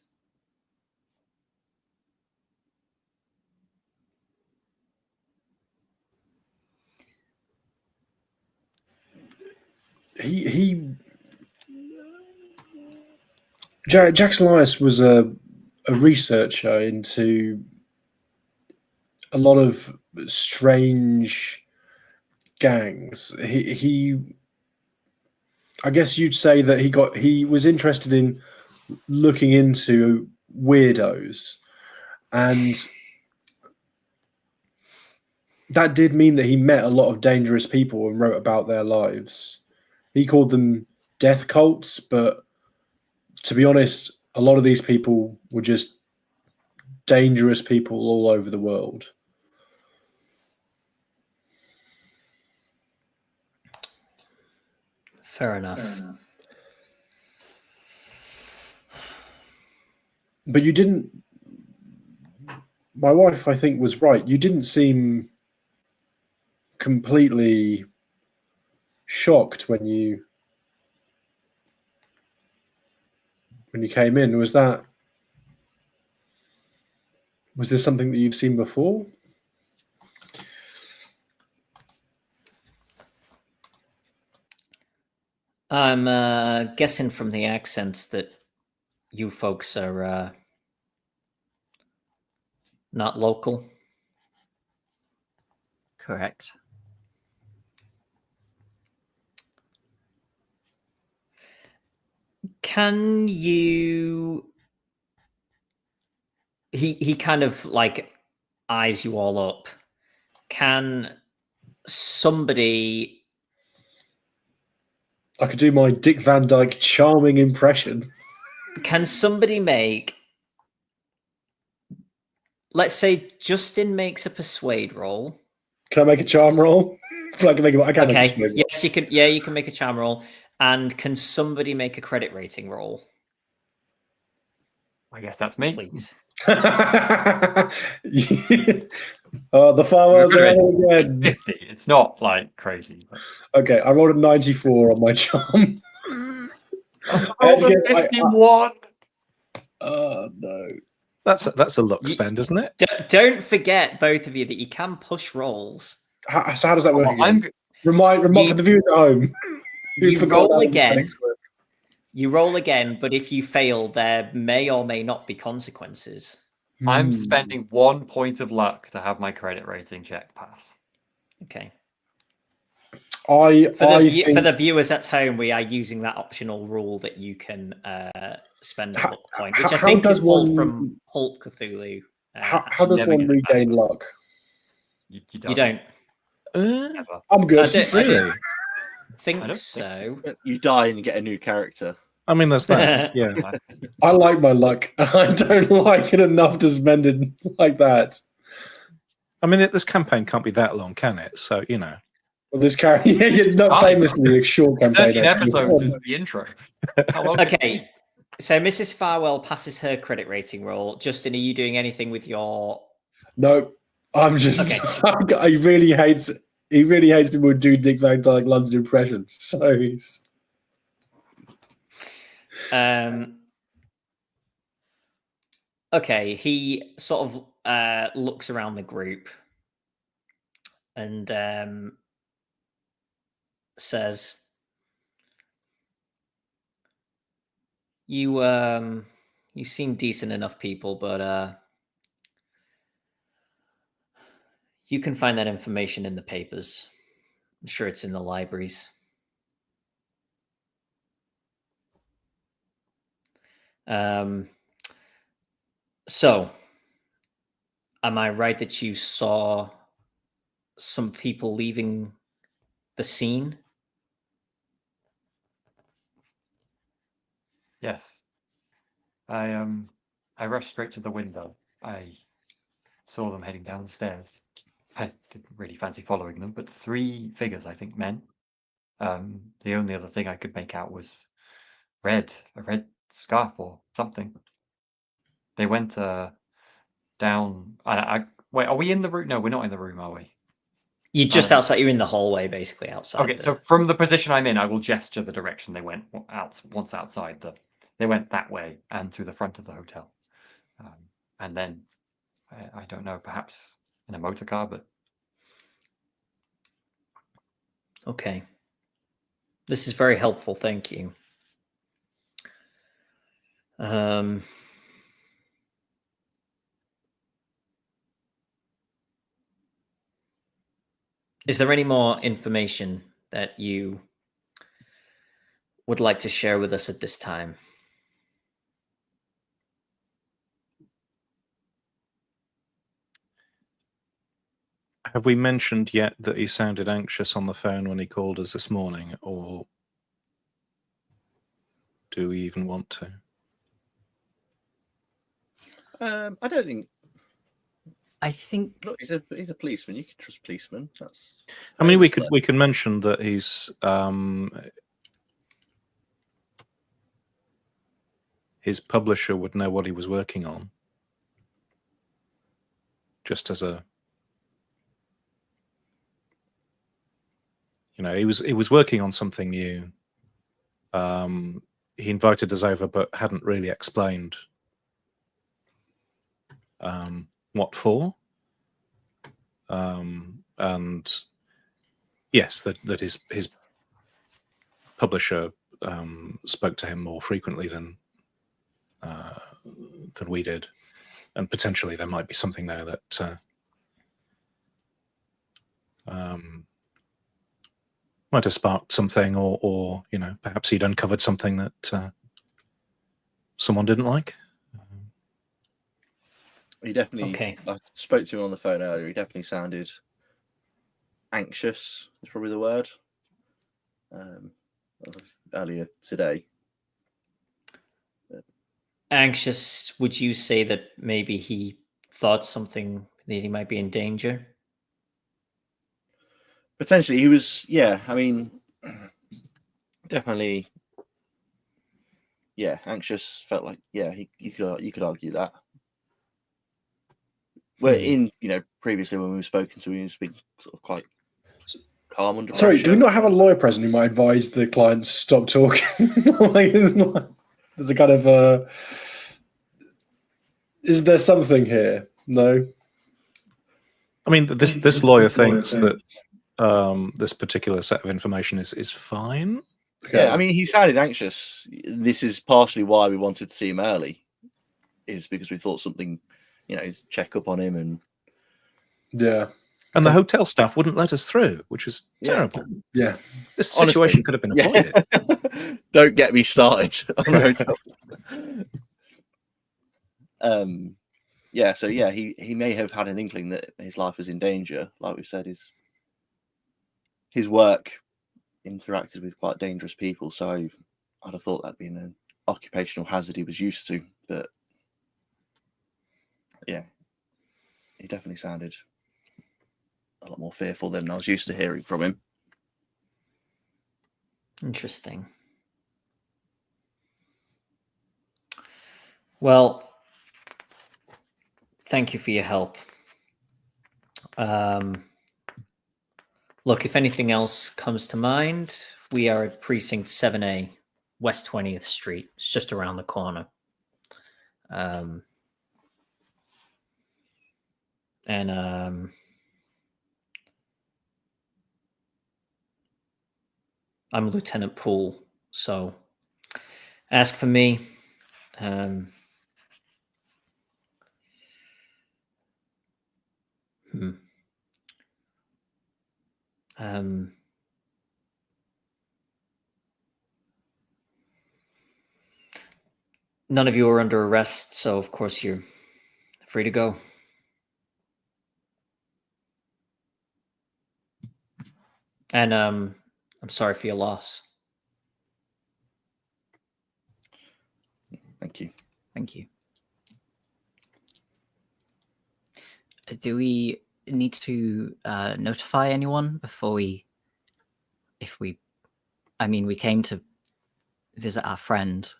Jackson Elias was a researcher into a lot of strange gangs. I guess you'd say that he was interested in looking into weirdos, and that did mean that he met a lot of dangerous people and wrote about their lives. He called them death cults, but to be honest, a lot of these people were just dangerous people all over the world. Fair enough. But you didn't... My wife, I think, was right. You didn't seem completely shocked when you came in. Was this something that you've seen before? I'm guessing from the accents that you folks are not local. Correct. Can you... He kind of like eyes you all up. Can somebody... I could do my Dick Van Dyke charming impression. Can somebody make... Let's say Justin makes a persuade roll. Can I make a charm roll? I can make a Okay. persuade roll. Yes, you can. Yeah, you can make a charm roll. And can somebody make a credit rating roll, I guess that's me. please? The farmers are all It's again. 50. It's not like crazy. But... Okay, I rolled a 94 on my charm. I rolled a 51. No. That's a luck spend, isn't it? Don't forget, both of you, that you can push rolls. So how does that work again? Remind You- for the viewers at home. who You forgot roll how the again. mechanics work. You roll again, but if you fail, there may or may not be consequences. I'm spending 1 point of luck to have my credit rating check pass. Okay. For For the viewers at home, we are using that optional rule that you can spend a luck point, which I how think does is pulled one- from Call of Cthulhu. how does never one get it back. regain luck? You You don't Ever. I'm good. Really? think I don't so. You die and you get a new character. I mean, there's that. Yeah. I like my luck. I don't like it enough to spend it like that. I mean, this campaign can't be that long, can it? So, you know. Well, this character, not famously a short campaign. 13 episodes is the intro. How long did it Okay, so Mrs. Farwell passes her credit rating roll. Justin, are you doing anything with your... No, I'm just. Okay. I really hate He really hates people who do Dick Van Dyke London impressions. So he's... Okay, he sort of looks around the group and says, "You seem decent enough people, but you can find that information in the papers. I'm sure it's in the libraries." So, am I right that you saw some people leaving the scene? Yes. I rushed straight to the window. I saw them heading down the stairs. I didn't really fancy following them, but 3 figures, I think, men. The only other thing I could make out was a red scarf or something. They went down. Wait, are we in the room? No, we're not in the room, are we? You're just outside. You're in the hallway, basically outside. Okay, so from the position I'm in, I will gesture the direction they went out. Once outside, they went that way and to the front of the hotel, and then I don't know, perhaps in a motor car, but okay. This is very helpful. Thank you. Is there any more information that you would like to share with us at this time? Have we mentioned yet that he sounded anxious on the phone when he called us this morning, or do we even want to? I don't think. I think Look, he's a policeman. You can trust policemen. That's. I mean, we could mention that he's his publisher would know what he was working on, just as a, you know, he was working on something new. He invited us over, but hadn't really explained what for. And yes, that his publisher spoke to him more frequently than we did, and potentially there might be something there that might have sparked something, or you know, perhaps he'd uncovered something that someone didn't like. He definitely. Okay. I spoke to him on the phone earlier. He definitely sounded anxious. Is probably the word. Earlier today. Anxious, would you say that maybe he thought something that he might be in danger? Potentially, he was. Yeah, I mean, definitely. Yeah, anxious. Felt like you could argue that. Where in previously when we've spoken to him, he's been sort of quite calm under Sorry, pressure. do we not have a lawyer present who might advise the client to stop talking? Like, there's a kind of is there something here? No. I mean, this lawyer thinks that this particular set of information is fine. Okay. Yeah, I mean, he sounded anxious. This is partially why we wanted to see him early, is because we thought something, check up on him and. Yeah. And the hotel staff wouldn't let us through, which is terrible. Yeah. This situation could have been avoided. Don't get me started on the hotel. So he may have had an inkling that his life was in danger. Like we said, his work interacted with quite dangerous people, so I'd have thought that'd been an occupational hazard he was used to. But yeah, he definitely sounded a lot more fearful than I was used to hearing from him. Interesting. Well, thank you for your help. Look, if anything else comes to mind, we are at Precinct 7A, West 20th Street. It's just around the corner. I'm Lieutenant Poole, so ask for me. None of you are under arrest, so of course you're free to go. And I'm sorry for your loss. Thank you. Thank you. Do we need to notify anyone before we came to visit our friend.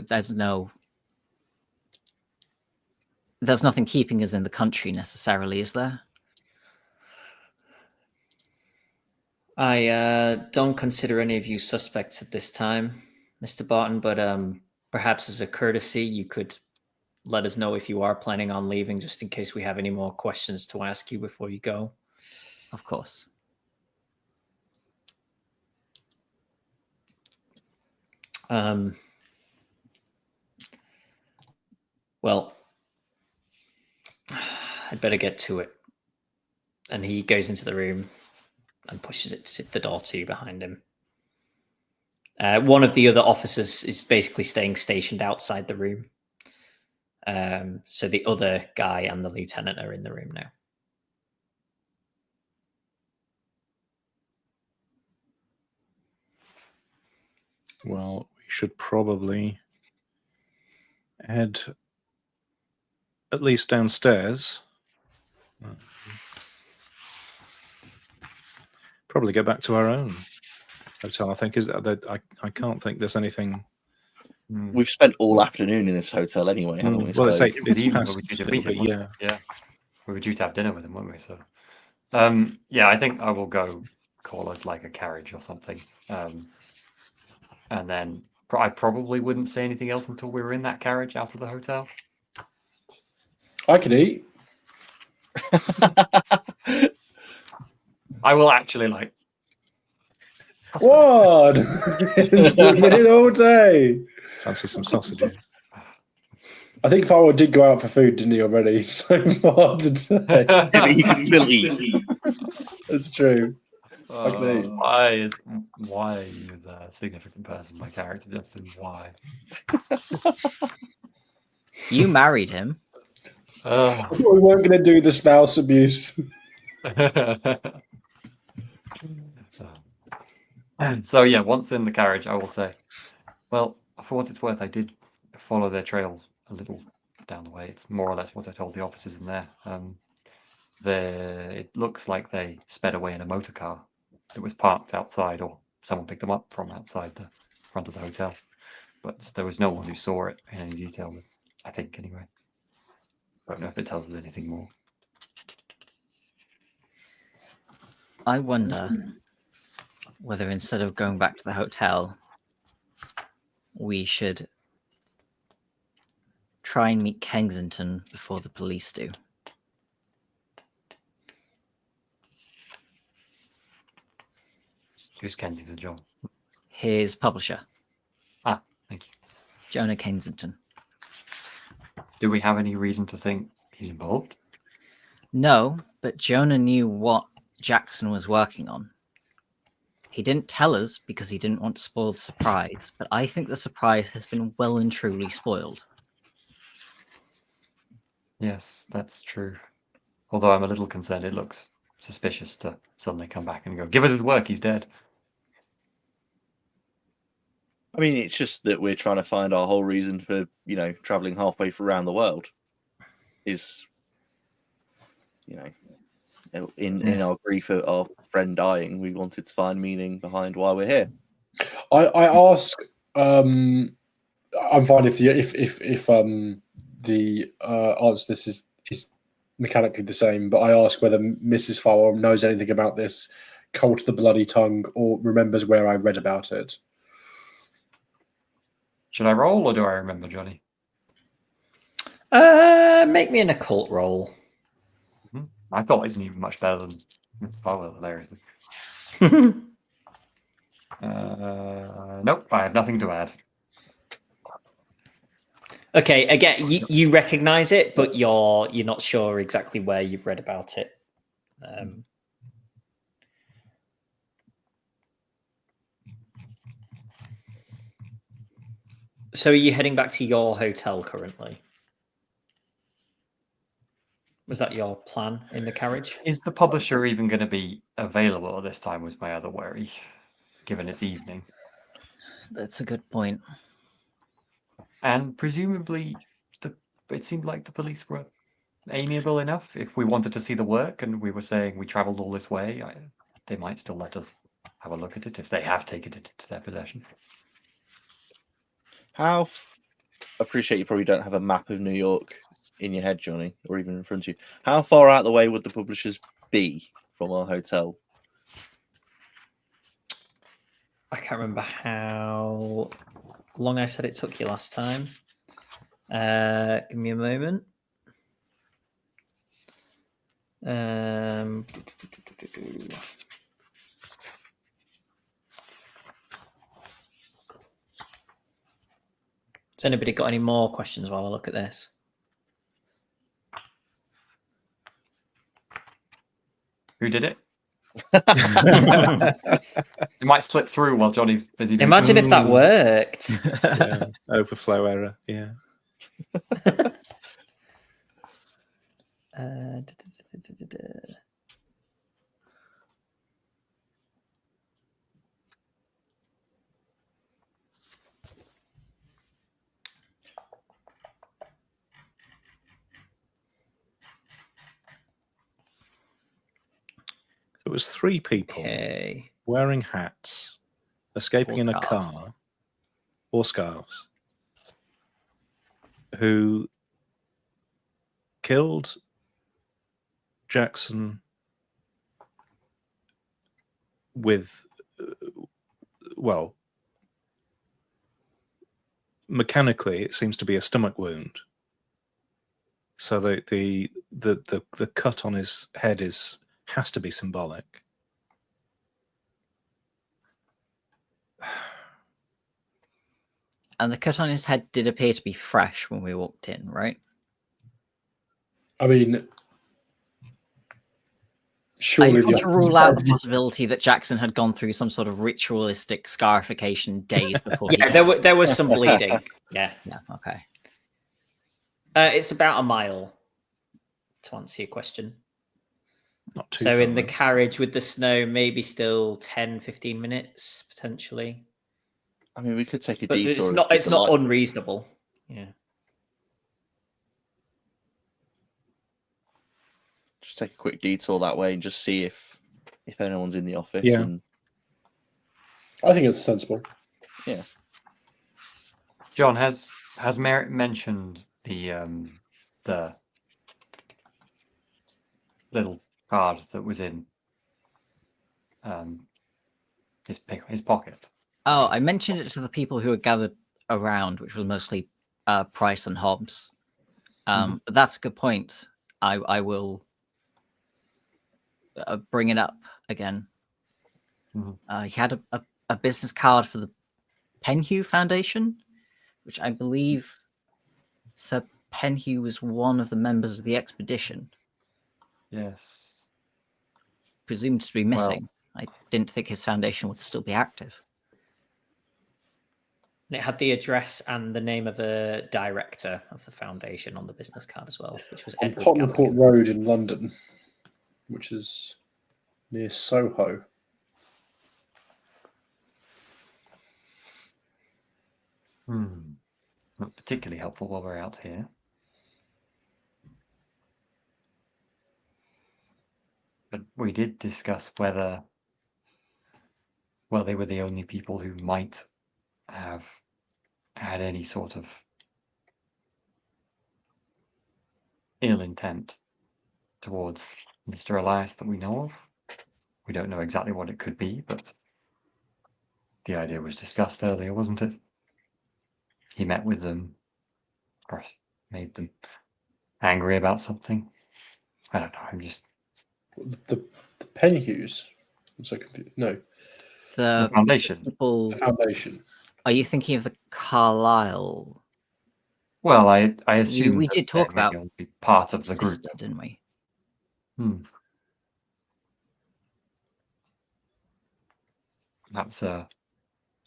There's nothing keeping us in the country necessarily, is there? I don't consider any of you suspects at this time, Mr. Barton, but perhaps as a courtesy, you could let us know if you are planning on leaving, just in case we have any more questions to ask you before you go. Of course. Well, I'd better get to it. And he goes into the room and pushes the door to you behind him. One of the other officers is basically staying stationed outside the room. So the other guy and the lieutenant are in the room now. Well, we should probably head at least downstairs. Probably go back to our own hotel. I think I can't think there's anything. We've spent all afternoon in this hotel anyway, haven't we? Well, So- it's past. Yeah. We were due to have dinner with him, weren't we? So, yeah, I think I will go call us like a carriage or something, and then I probably wouldn't say anything else until we were in that carriage out of the hotel. I can eat. I will actually like. What? It's been all day. Fancy some sausages. I think Farwell did go out for food, didn't he, already? So far today. Yeah, but you can still eat. That's true. I can eat. Why are you the significant person, my character, Justin? Why? You married him. I thought we weren't going to do the spouse abuse. So yeah, once in the carriage, I will say, well, for what it's worth, I did follow their trail a little down the way. It's more or less what I told the officers in there. It looks like they sped away in a motor car that was parked outside, or someone picked them up from outside the front of the hotel. But there was no one who saw it in any detail, I think, anyway. I don't know if it tells us anything more. I wonder whether instead of going back to the hotel, we should try and meet Kensington before the police do. Who's Kensington, John? His publisher. Ah, thank you. Jonah Kensington. Do we have any reason to think he's involved? No, but Jonah knew what Jackson was working on. He didn't tell us because he didn't want to spoil the surprise, but I think the surprise has been well and truly spoiled. Yes, that's true. Although I'm a little concerned, it looks suspicious to suddenly come back and go, give us his work, he's dead. I mean, it's just that we're trying to find our whole reason for, traveling halfway around the world is, in our grief at our friend dying, we wanted to find meaning behind why we're here. I ask. I'm fine if the answer to this is mechanically the same, but I ask whether Mrs. Farwell knows anything about this Cult of the Bloody Tongue or remembers where I read about it. Should I roll or do I remember, Johnny? Make me an occult roll. I thought it isn't even much better than Farwell, hilariously. Nope, I have nothing to add. Okay, again, you recognize it, but you're not sure exactly where you've read about it. So are you heading back to your hotel currently? Was that your plan in the carriage? Is the publisher even going to be available at this time was my other worry, given it's evening. That's a good point. And presumably, it seemed like the police were amiable enough. If we wanted to see the work and we were saying we travelled all this way, they might still let us have a look at it if they have taken it into their possession. Appreciate you probably don't have a map of New York in your head, Johnny, or even in front of you. How far out the way would the publishers be from our hotel? I can't remember how long I said it took you last time. Give me a moment. Has anybody got any more questions while I look at this? Who did it? It might slip through while Johnny's busy doing Imagine if that worked. Yeah. Overflow error. Yeah. It was 3 people Okay. wearing hats, escaping Or in a scarves. car, or scarves, who killed Jackson with, well, mechanically it seems to be a stomach wound. So the cut on his head has to be symbolic. And the cut on his head did appear to be fresh when we walked in, right? I mean, Are surely you the going to rule out the possibility that Jackson had gone through some sort of ritualistic scarification days before? Yeah, there was some bleeding. Yeah. Yeah. Okay. It's about a mile, to answer your question. Not too So far in the away. carriage with the snow, maybe still 10, 15 minutes, potentially. I mean, we could take a But detour. it's and not stick it's the not light- unreasonable. Yeah. Just take a quick detour that way and just see if anyone's in the office. Yeah. And I think it's sensible. yeah, John, has Merritt mentioned the little card that was in his pocket? Oh, I mentioned it to the people who were gathered around, which was mostly Price and Hobbs. But that's a good point. I will bring it up again. He had a business card for the Penhew Foundation, which I believe Sir Penhew was one of the members of the expedition, Yes. presumed to be missing. I didn't think his foundation would still be active. And it had the address and the name of a director of the foundation on the business card as well, which was On Edward Tottenham Court Gallagher. Road in London, which is near Soho. Not particularly helpful while we're out here. But we did discuss whether, well, they were the only people who might have had any sort of ill intent towards Mr. Elias that we know of. We don't know exactly what it could be, but the idea was discussed earlier, wasn't it? He met with them, or made them angry about something. I don't know. I'm just The Penhues. I'm so confused. No, the The foundation. people. the Foundation. Are you thinking of the Carlisle? Well, I assume we that did talk they may about all be part of the group. sister, didn't we? Perhaps a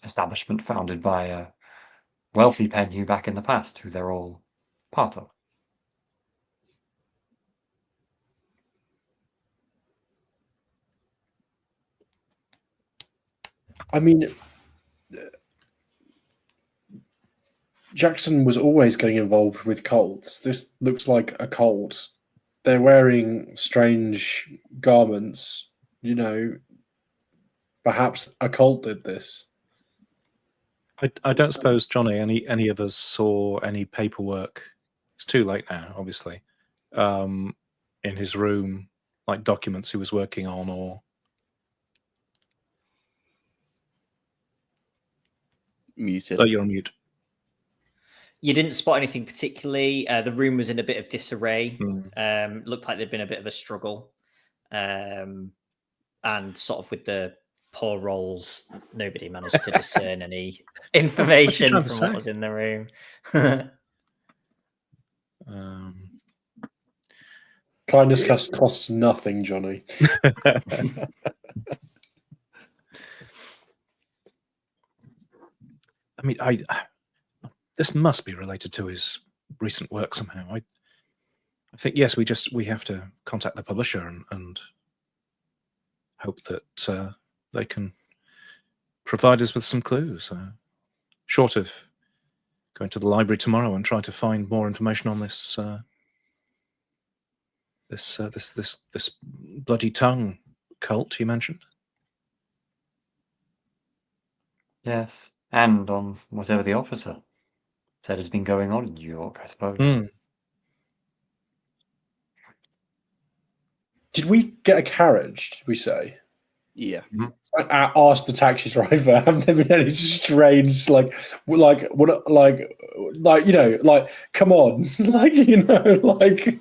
establishment founded by a wealthy Penhu back in the past, who they're all part of. I mean, Jackson was always getting involved with cults. This looks like a cult. They're wearing strange garments. You know, perhaps a cult did this. I don't suppose, Johnny, any of us saw any paperwork. It's too late now, obviously. In his room, like documents he was working on, or Muted. oh, you're on mute. You didn't spot anything particularly. The room was in a bit of disarray. Mm. Looked like there'd been a bit of a struggle. And sort of with the poor rolls, nobody managed to discern any information trying from to what say? was in the room. Kindness costs nothing, Johnny. I mean, this must be related to his recent work somehow. I think yes, we have to contact the publisher and hope that they can provide us with some clues. Short of going to the library tomorrow and trying to find more information on this this bloody tongue cult you mentioned. Yes, and on whatever the officer said has been going on in New York, I suppose. Did we get a carriage? Did we say? Yeah. I asked the taxi driver. Have there been any strange, like, you know, like, come on, like, you know, like.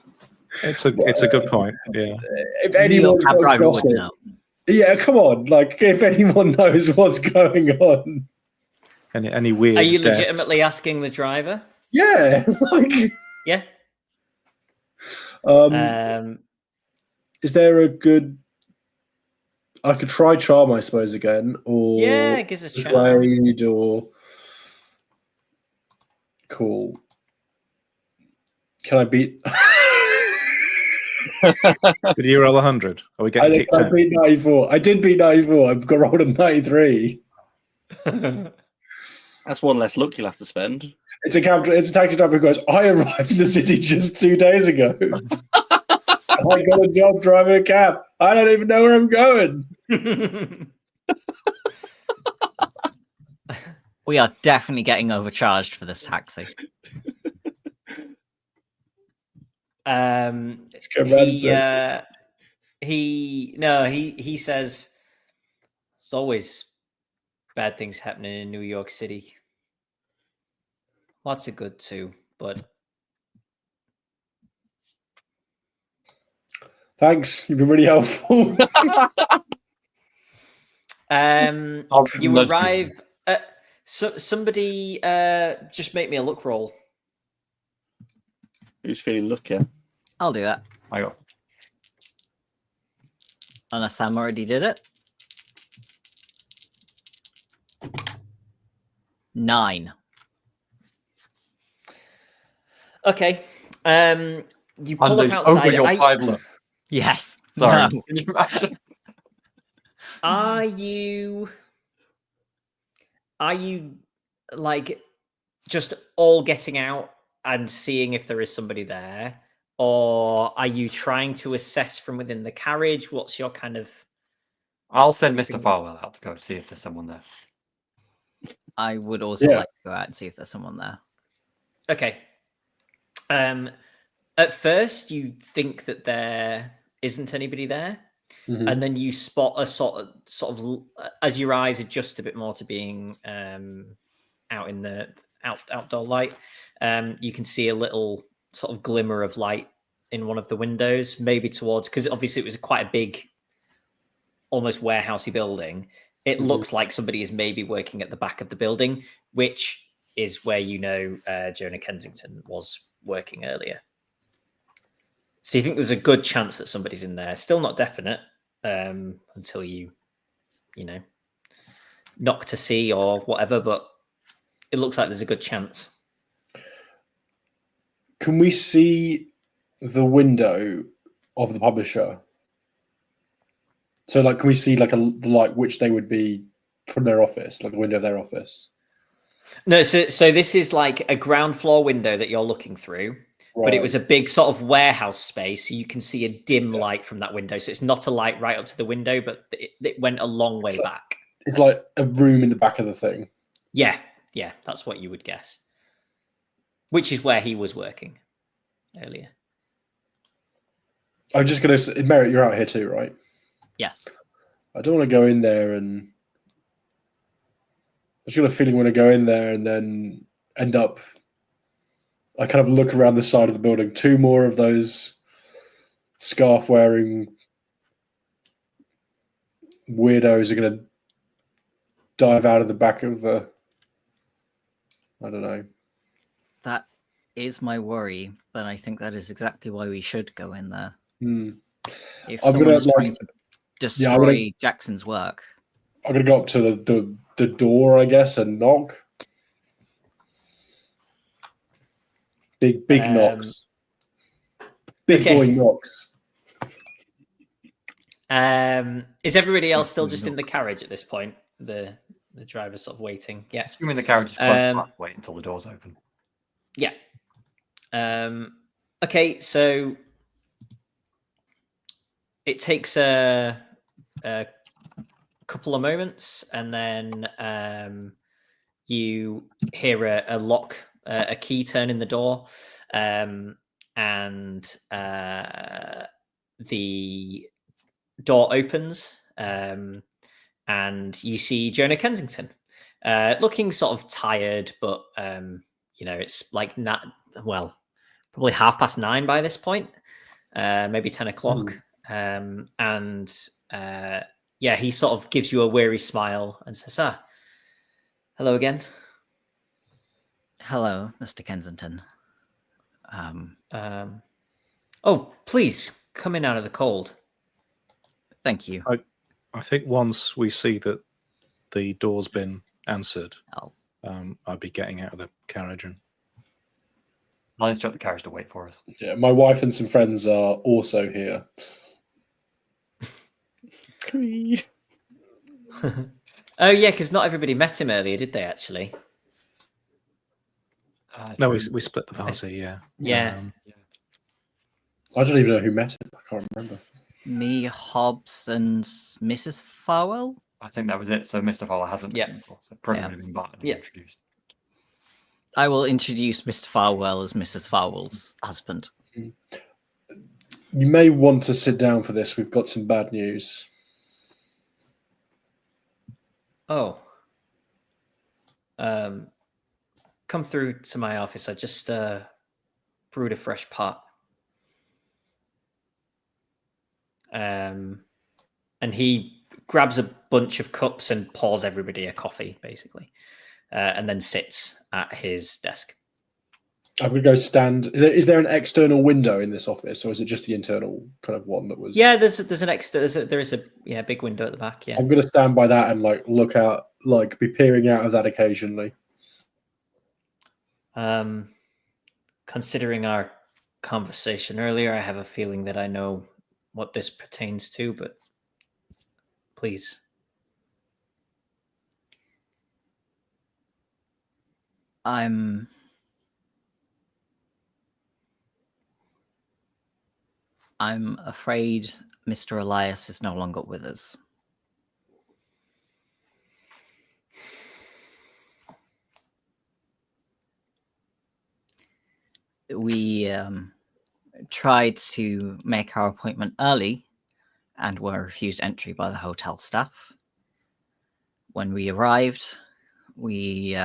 It's a good point. Yeah. If New York anyone's cab got driver would gossip, know. yeah, come on, like, if anyone knows what's going on, Any weird Are you deaths? legitimately asking the driver? yeah, like, Yeah. is there a good? I could try charm, I suppose, again, or Yeah, it gives a charm. persuade, or cool. Can I beat? Did you roll 100? Are we I getting think kicked I out? beat 94. I did beat 94. I've got rolled a 93. That's one less look you'll have to spend. It's a taxi driver who goes, I arrived in the city just 2 days ago. I got a job driving a cab. I don't even know where I'm going. We are definitely getting overcharged for this taxi. He says there's always bad things happening in New York City. Lots of good too, but thanks. You've been really helpful. you arrive. Somebody just make me a luck roll. Who's feeling lucky? I'll do that. I got Unless Sam already did it. 9. Okay. You pull up over outside. your 5 look. Yes. Sorry. No. Can you imagine? Are you like just all getting out and seeing if there is somebody there, or are you trying to assess from within the carriage? What's your kind of? I'll send Mr. Farwell out to go see if there's someone there. I would also like to go out and see if there's someone there. Okay. At first, you think that there isn't anybody there, Mhm. and then you spot a sort of as your eyes adjust a bit more to being out in the outdoor light, you can see a little sort of glimmer of light in one of the windows, maybe towards, because obviously it was quite a big, almost warehousey building. It looks like somebody is maybe working at the back of the building, which is where Jonah Kensington was working earlier. So you think there's a good chance that somebody's in there. Still not definite until you knock to see or whatever, but it looks like there's a good chance. Can we see the window of the publisher? So, like, can we see like the light which they would be from their office, like the window of their office? No, so this is like a ground floor window that you're looking through, but it was a big sort of warehouse space, so you can see a dim light from that window. So it's not a light right up to the window, but it went a long way back. It's like a room in the back of the thing. Yeah, that's what you would guess. Which is where he was working earlier. I'm just going to... Merritt, you're out here too, right? Yes. I don't want to go in there and... I just got a feeling when I go in there and then end up... I kind of look around the side of the building. 2 more of those scarf-wearing weirdos are going to dive out of the back of the... I don't know. That is my worry, but I think that is exactly why we should go in there. If I'm someone gonna, is trying to destroy Jackson's work. I'm going to go up to the door, I guess, and knock. Big knocks. Big boy knocks. Is everybody else still just in the carriage at this point? The driver's sort of waiting. Yeah. Assuming the carriage is close enough, wait until the doors open. Yeah. Okay, so it takes a couple of moments, and then you hear a lock, a key turn in the door, and the door opens, and you see Jonah Kensington, looking sort of tired, but it's like probably 9:30 by this point, maybe 10 o'clock. He sort of gives you a weary smile and says, hello again. Hello, Mr. Kensington. Oh, please come in out of the cold. Thank you. I think once we see that the door's been answered, I'll be getting out of the carriage and I'll instruct the carriage to wait for us. Yeah, my wife and some friends are also here. Oh yeah, because not everybody met him earlier, did they? Actually, no, we split the party. Yeah. I don't even know who met him. I can't remember. Me, Hobbs, and Mrs. Farwell. I think that was it. So Mr. Fowler hasn't met him before, so probably would have been Barton introduced. I will introduce Mr. Farwell as Mrs. Farwell's husband. You may want to sit down for this. We've got some bad news. Oh. Come through to my office. I just brewed a fresh pot. And he grabs a bunch of cups and pours everybody a coffee, basically, and then sits at his desk. I'm going to go stand. Is there an external window in this office, or is it just the internal kind of one that was? Yeah, there is a big window at the back. Yeah, I'm going to stand by that and look out, be peering out of that occasionally. Considering our conversation earlier, I have a feeling that I know what this pertains to, but please. I'm afraid Mr. Elias is no longer with us. tried to make our appointment early and were refused entry by the hotel staff. When we arrived, we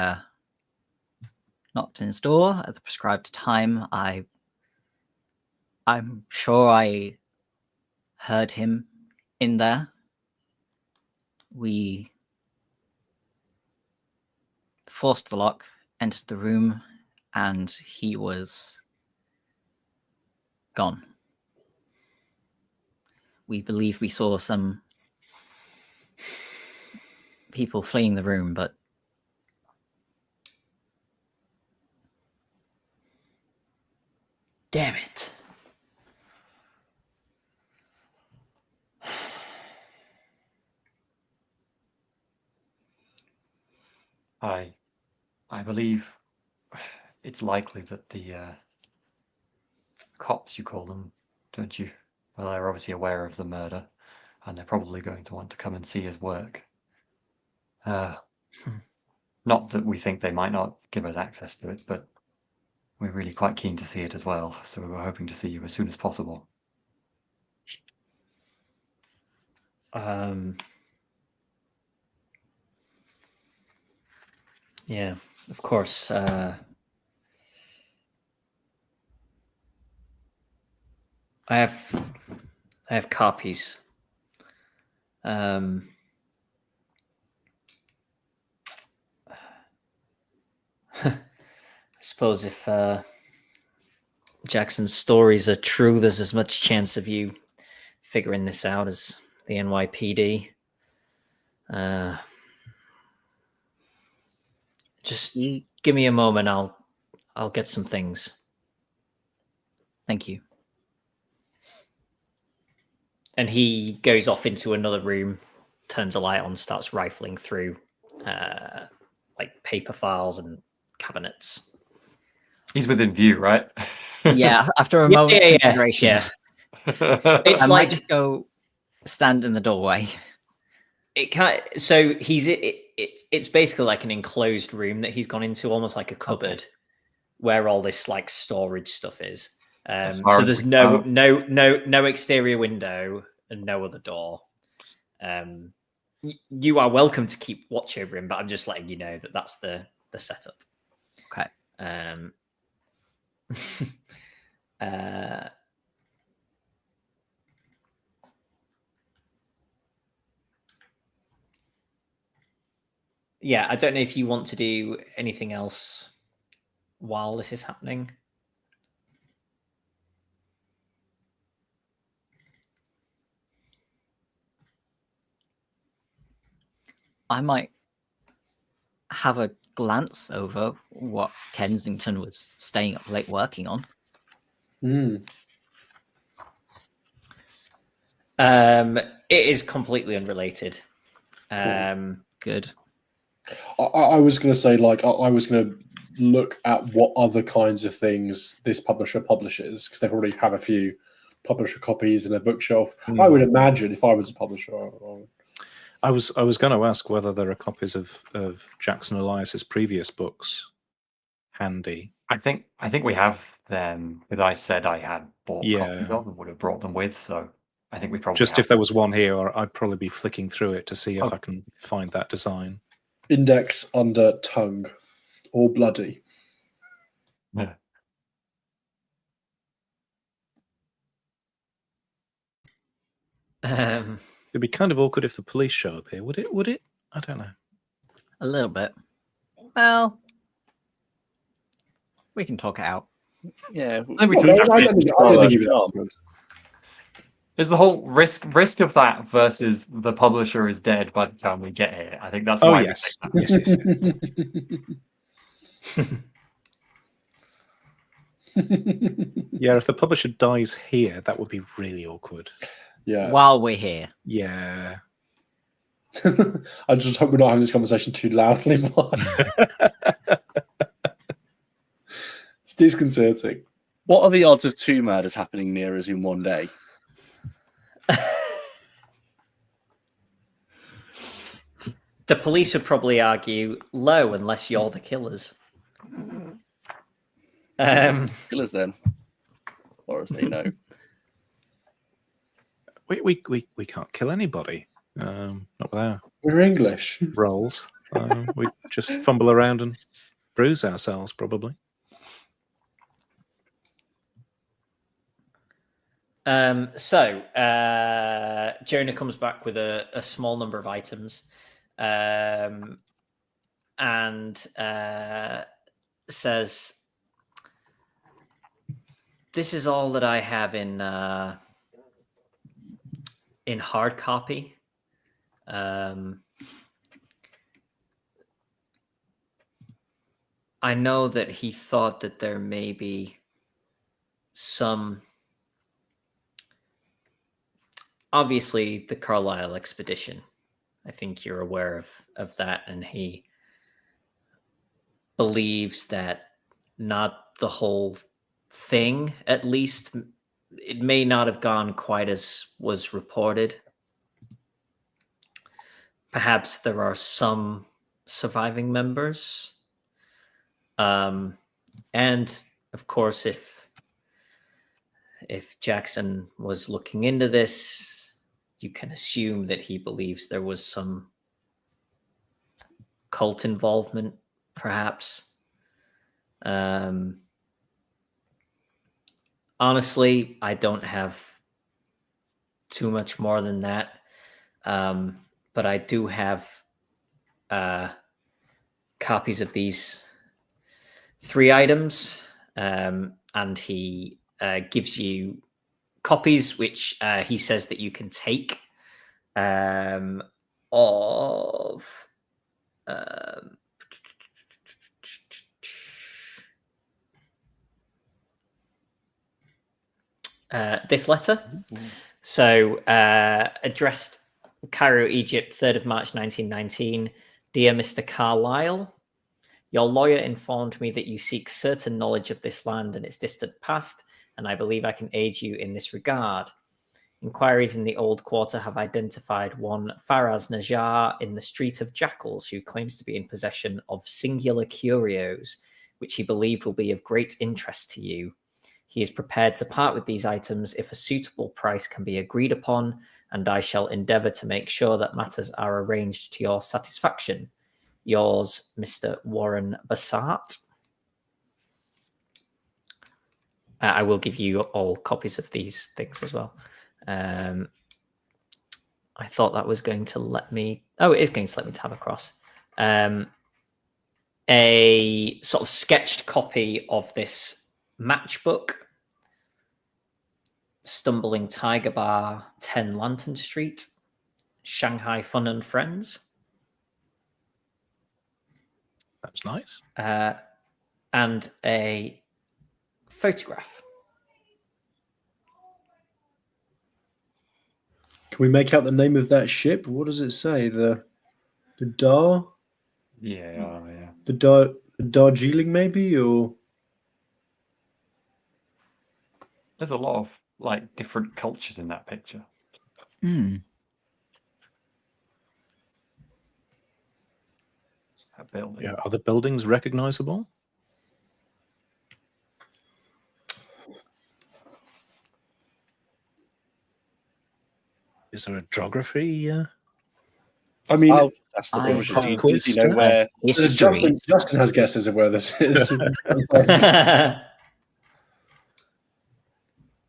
knocked on his door at the prescribed time. I'm sure I heard him in there. We forced the lock, entered the room, and he was gone. We believe we saw some people fleeing the room, but Damn it. I believe it's likely that the cops, you call them, don't you? Well, they're obviously aware of the murder, and they're probably going to want to come and see his work. Not that we think they might not give us access to it, but we're really quite keen to see it as well, so we were hoping to see you as soon as possible. Yeah, of course. I have copies. I suppose if Jackson's stories are true, there's as much chance of you figuring this out as the NYPD. Just give me a moment. I'll get some things. thank you. And he goes off into another room, turns a light on, starts rifling through like paper files and cabinets. He's within view, right? Yeah, after a Yeah, moment's yeah, consideration, yeah. It's I like might just go stand in the doorway. it can't. So it's basically like an enclosed room that he's gone into, almost like a cupboard, where all this like storage stuff is. far So as there's we no exterior window and no other door. You are welcome to keep watch over him, but I'm just letting you know that that's the setup. Okay. Yeah, I don't know if you want to do anything else while this is happening. I might have a glance over what Kensington was staying up late working on. It is completely unrelated. Good. I was going to say, like, I was going to look at what other kinds of things this publisher publishes, because they probably have a few publisher copies in their bookshelf. I would imagine if I was a publisher. I was going to ask whether there are copies of Jackson Elias's previous books handy. I think we have them. Because I said I had bought Yeah. copies of and would have brought them with, so I think we probably Just have if there was one here, or I'd probably be flicking through it to see if Oh. I can find that design. Index under tongue or bloody. Yeah. It'd be kind of awkward if the police show up here, would it? Would it? I don't know. A little bit. Well, we can talk it out. Yeah. I think we Well, should I don't think you'd be Charm. awkward. There's the whole risk of that versus the publisher is dead by the time we get here. I think that's Oh why we yes, take that. yes. Yeah, if the publisher dies here, that would be really awkward. Yeah. While we're here. Yeah. I just hope we're not having this conversation too loudly. It's disconcerting. What are the odds of 2 murders happening near us in one day? The police would probably argue low unless you're the killers. Killers then. far as they know. We can't kill anybody. Not with our We're English. rolls. We just fumble around and bruise ourselves, probably. Jonah comes back with a small number of items, and says, "This is all that I have in hard copy. I know that he thought that there may be some." Obviously, the Carlisle expedition. I think you're aware of that, and he believes that not the whole thing, at least, it may not have gone quite as was reported. Perhaps there are some surviving members. And of course, if Jackson was looking into this, you can assume that he believes there was some cult involvement, perhaps. Honestly, I don't have too much more than that. But I do have copies of these 3 items. And he gives you copies, which he says that you can take of this letter. So addressed Cairo, Egypt, 3rd of March 1919. Dear Mr. Carlisle, your lawyer informed me that you seek certain knowledge of this land and its distant past, and I believe I can aid you in this regard. Inquiries in the old quarter have identified one Faraz Najjar in the Street of Jackals, who claims to be in possession of singular curios, which he believed will be of great interest to you. He is prepared to part with these items if a suitable price can be agreed upon, and I shall endeavour to make sure that matters are arranged to your satisfaction. Yours, Mr. Warren Bassart. I will give you all copies of these things as well. I thought that was going to let me... Oh, it is going to let me tab across. A sort of sketched copy of this matchbook. Stumbling Tiger Bar, 10 Lantern Street. Shanghai Fun and Friends. That's nice. And a photograph. Can we make out the name of that ship? What does it say? The Dar? Yeah. The Darjeeling, maybe? Or There's a lot of like different cultures in that picture. It's that building. Yeah. Are the buildings recognizable? Is there a geography? I mean, That's the I publisher. have Does he know where? History. Justin has guesses of where this is.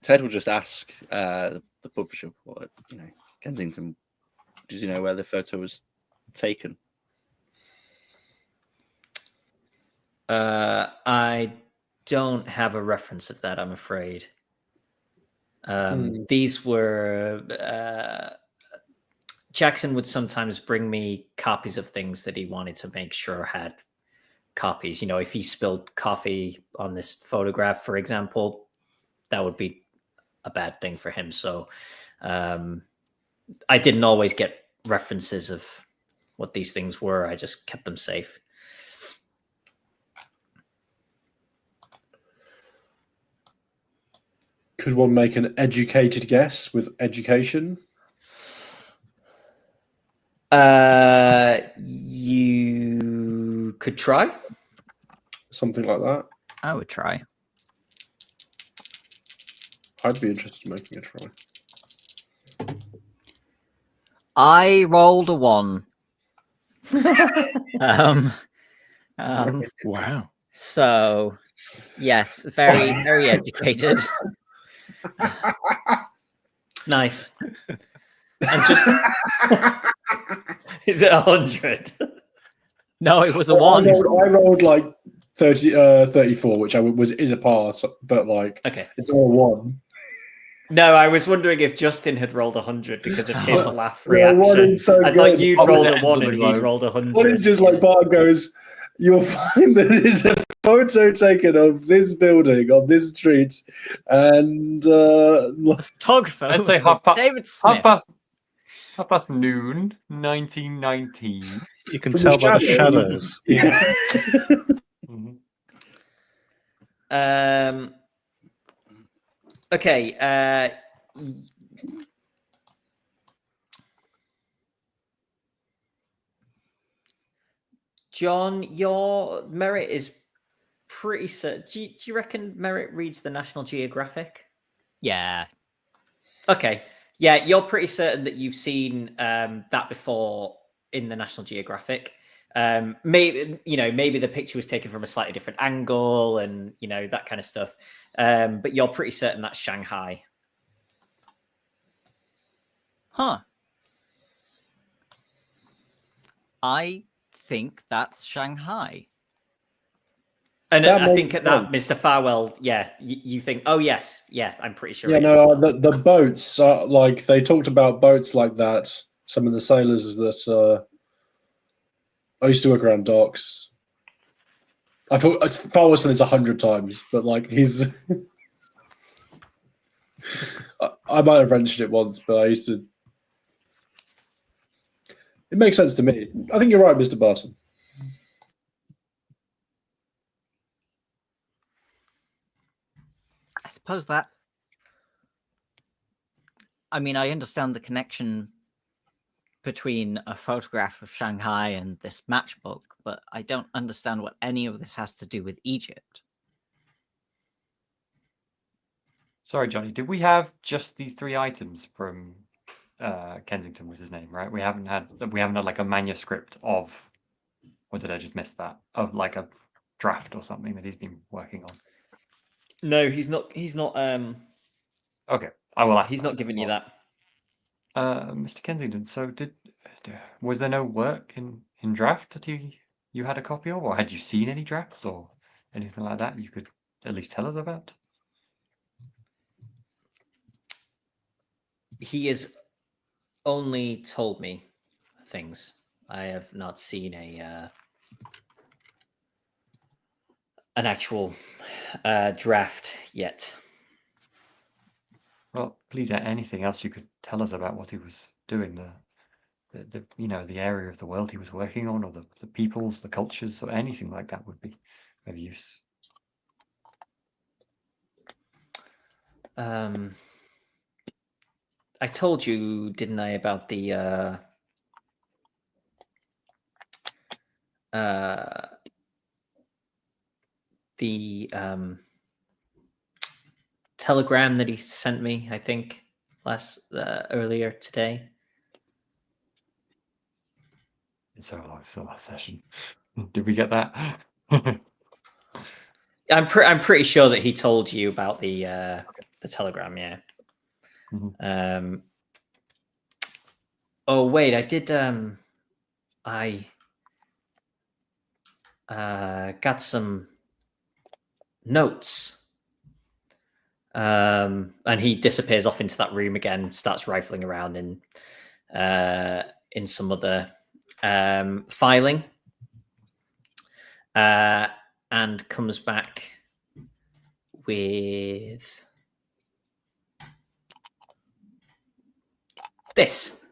Ted will just ask the publisher, what, Kensington, does he know where the photo was taken? I don't have a reference of that, I'm afraid. These were... Jackson would sometimes bring me copies of things that he wanted to make sure had copies. You know, if he spilled coffee on this photograph, for example, that would be a bad thing for him. So I didn't always get references of what these things were. I just kept them safe. Could one make an educated guess with education? You could try. Something like that. I would try. I'd be interested in making a try. I rolled a 1. Wow. So, yes, very, very educated. Nice. And just is it 100? No, it was a Well, 1. I rolled like 34, which is a pass, but like Okay. it's all 1. No, I was wondering if Justin had rolled 100 because of his laugh Yeah, reaction. one is so I good. thought you'd rolled a Opposite 1 ends of and the he'd globe. rolled 100. One is just like Bart goes, you'll find that it is a photo taken of this building on this street, and Photographer. I'd was say called David Smith. half past noon, 1919. You can From tell the by the shadows. shadows. Yeah. Mhm. Okay. John, your Merit is pretty certain. Do you reckon Merit reads the National Geographic? Yeah. Okay. Yeah, you're pretty certain that you've seen that before in the National Geographic. Maybe the picture was taken from a slightly different angle and that kind of stuff. But you're pretty certain that's Shanghai. Huh. I think that's Shanghai. And That I think makes at that, sense. Mr. Farwell, yeah, you think, oh yes, yeah, I'm pretty sure. yeah, it is. no, the boats are like they talked about boats like that. Some of the sailors that I used to work around docks. I thought it's far worse than it's 100 times, but like he's. I might have wrenched it once, but I used to. It makes sense to me. I think you're right, Mr. Barton. I suppose that. I mean, I understand the connection between a photograph of Shanghai and this matchbook, but I don't understand what any of this has to do with Egypt. Sorry, Johnny. Did we have just these 3 items from Kensington? Was his name, right? We haven't had like a manuscript of. Or did I just miss that? Of like a draft or something that he's been working on. No, he's not. Okay, I will ask. He's not giving you that. Mr. Kensington. So was there no work in draft that you had a copy of, or had you seen any drafts or anything like that you could at least tell us about? He has only told me things. I have not seen an actual draft yet. Well, please, anything else you could tell us about what he was doing, the area of the world he was working on, or the peoples, the cultures, or anything like that would be of use. I told you, didn't I, about the telegram that he sent me, I think, earlier today. It's so long, it's the last session. Did we get that? I'm pretty sure that he told you about the telegram. Yeah. Mhm. Oh wait, I did. I got some notes. And he disappears off into that room again, starts rifling around in some other filing, and comes back with this.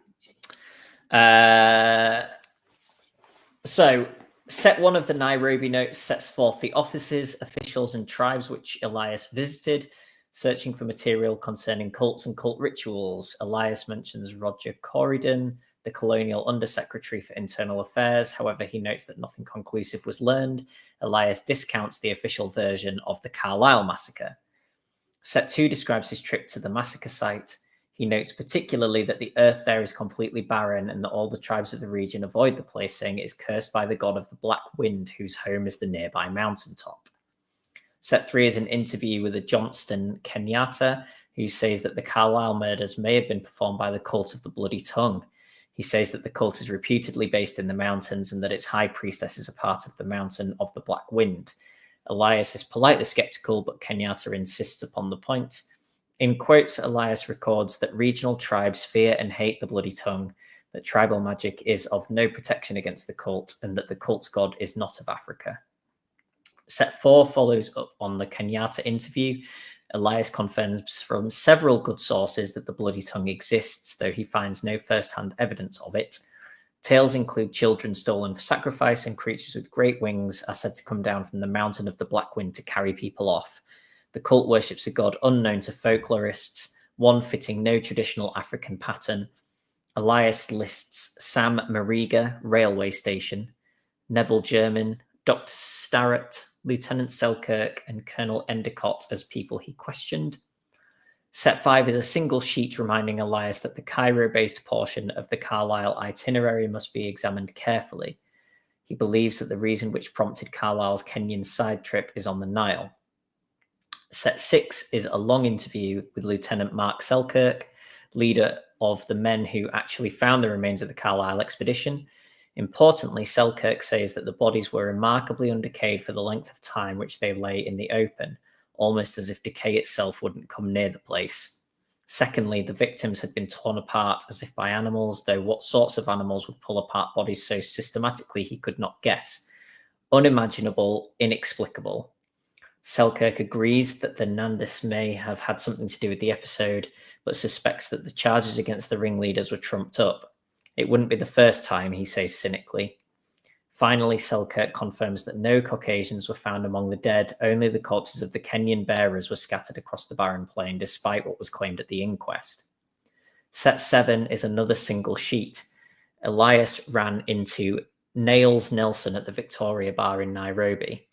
So, set 1 of the Nairobi notes sets forth the offices, officials, and tribes which Elias visited, searching for material concerning cults and cult rituals. Elias mentions Roger Corridon, the colonial undersecretary for internal affairs. However, he notes that nothing conclusive was learned. Elias discounts the official version of the Carlisle massacre. Set 2 describes his trip to the massacre site. He notes particularly that the earth there is completely barren and that all the tribes of the region avoid the place, saying it is cursed by the god of the Black Wind, whose home is the nearby mountaintop. Set 3 is an interview with a Johnston Kenyatta, who says that the Carlisle murders may have been performed by the cult of the Bloody Tongue. He says that the cult is reputedly based in the mountains and that its high priestess is a part of the mountain of the Black Wind. Elias is politely skeptical, but Kenyatta insists upon the point. In quotes, Elias records that regional tribes fear and hate the Bloody Tongue, that tribal magic is of no protection against the cult, and that the cult's god is not of Africa. Set 4 follows up on the Kenyatta interview. Elias confirms from several good sources that the Bloody Tongue exists, though he finds no first-hand evidence of it. Tales include children stolen for sacrifice, and creatures with great wings are said to come down from the mountain of the Black Wind to carry people off. The cult worships a god unknown to folklorists, one fitting no traditional African pattern. Elias lists Sam Mariga railway station, Neville German, Dr. Starrett, Lieutenant Selkirk, and Colonel Endicott as people he questioned. Set 5 is a single sheet reminding Elias that the Cairo-based portion of the Carlisle itinerary must be examined carefully. He believes that the reason which prompted Carlisle's Kenyan side trip is on the Nile. Set 6 is a long interview with Lieutenant Mark Selkirk, leader of the men who actually found the remains of the Carlisle expedition. Importantly, Selkirk says that the bodies were remarkably undecayed for the length of time which they lay in the open, almost as if decay itself wouldn't come near the place. Secondly, the victims had been torn apart as if by animals, though what sorts of animals would pull apart bodies so systematically he could not guess. Unimaginable, inexplicable. Selkirk agrees that the Nandis may have had something to do with the episode, but suspects that the charges against the ringleaders were trumped up. It wouldn't be the first time, he says cynically. Finally, Selkirk confirms that no Caucasians were found among the dead, only the corpses of the Kenyan bearers were scattered across the barren plain, despite what was claimed at the inquest. Set 7 is another single sheet. Elias ran into Nails Nelson at the Victoria Bar in Nairobi.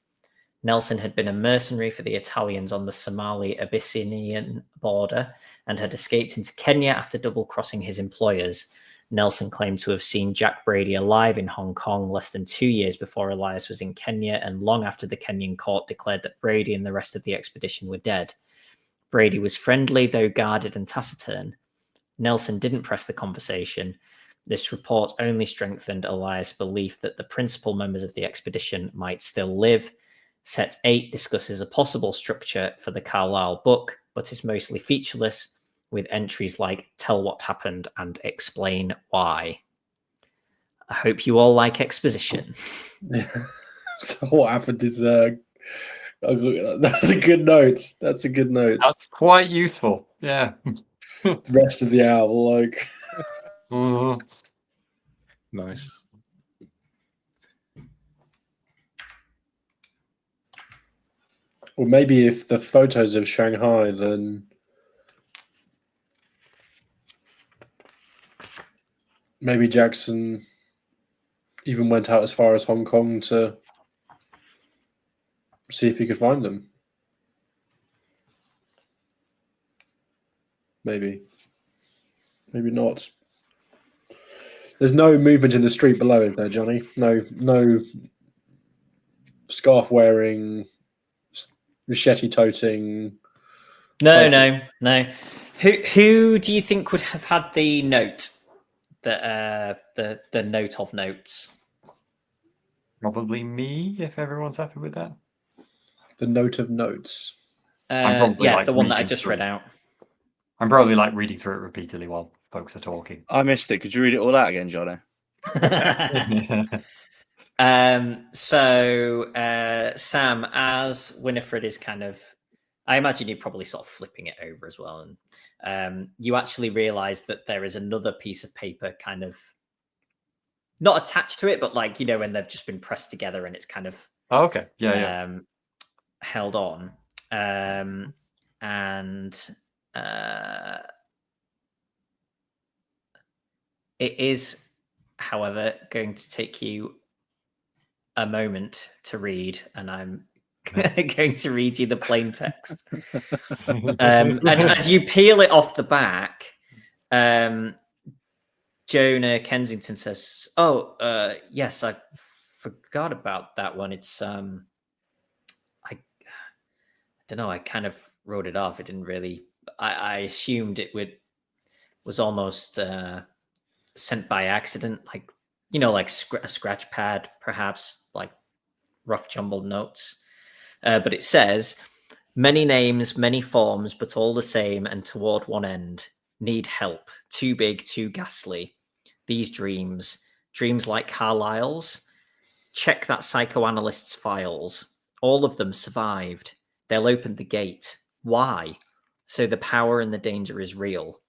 Nelson had been a mercenary for the Italians on the Somali-Abyssinian border and had escaped into Kenya after double-crossing his employers. Nelson claimed to have seen Jack Brady alive in Hong Kong less than 2 years before Elias was in Kenya and long after the Kenyan court declared that Brady and the rest of the expedition were dead. Brady was friendly, though guarded and taciturn. Nelson didn't press the conversation. This report only strengthened Elias' belief that the principal members of the expedition might still live. Set 8 discusses a possible structure for the Carlisle book, but is mostly featureless, with entries like tell what happened and explain why. I hope you all like exposition. So what happened is that's a good note. That's a good note. That's quite useful. Yeah. The rest of the hour, like Nice. or maybe if the photos of Shanghai, then maybe Jackson even went out as far as Hong Kong to see if he could find them. Maybe. Maybe not. There's no movement in the street below, is there, Johnny? No scarf wearing, machete toting. No. Who do you think would have had the note? The note of notes. Probably me, if everyone's happy with that. The note of notes. Yeah, the one that I reading just through read it. out. I'm probably reading through it repeatedly while folks are talking. I missed it. Could you read it all out again, Jonny? So Sam, as Winifred is kind of, I imagine you're probably sort of flipping it over as well, and you actually realise that there is another piece of paper kind of not attached to it, but when they've just been pressed together and it's kind of Oh, okay. Yeah. held on, and it is, however, going to take you a moment to read, and I'm going to read you the plain text. And as you peel it off the back, Jonah Kensington says, "Oh, yes, I forgot about that one. It's I don't know. I kind of wrote it off. It didn't really. I assumed it was almost sent by accident, like like a scratch pad, perhaps, like rough jumbled notes. But it says, many names, many forms, but all the same and toward one end. Need help. Too big, too ghastly. These dreams like Carlyle's. Check that psychoanalyst's files. All of them survived. They'll open the gate. Why? So the power and the danger is real.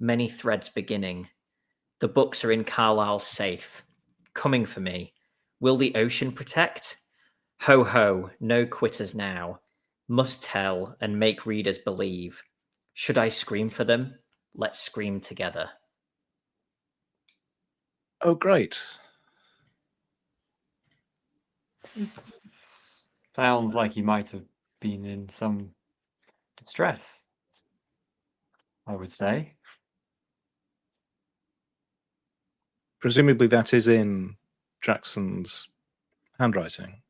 Many threads beginning. The books are in Carlyle's safe. Coming for me. Will the ocean protect? Ho ho, no quitters now. Must tell and make readers believe. Should I scream for them? Let's scream together. Oh, great. Sounds like he might have been in some distress, I would say. Presumably that is in Jackson's handwriting.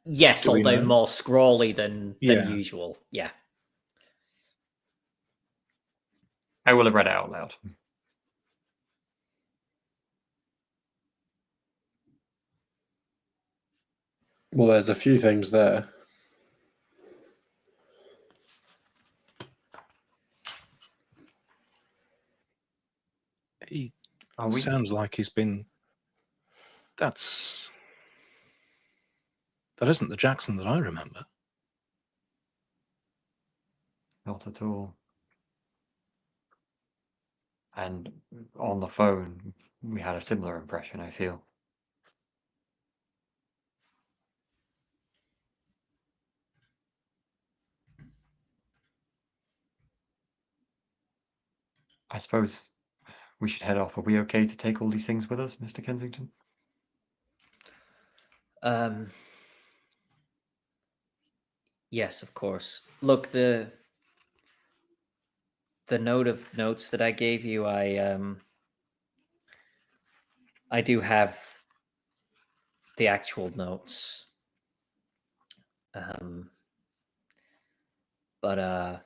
Yes, Do we although know? more scrawly than Yeah. usual. Yeah. I will have read it out loud. Well, there's a few things there. He Are we? sounds like he's been. That isn't the Jackson that I remember. Not at all. And on the phone, we had a similar impression, I feel. I suppose we should head off. Are we okay to take all these things with us, Mr. Kensington? Yes, of course. Look, the note of notes that I gave you, I do have the actual notes. But I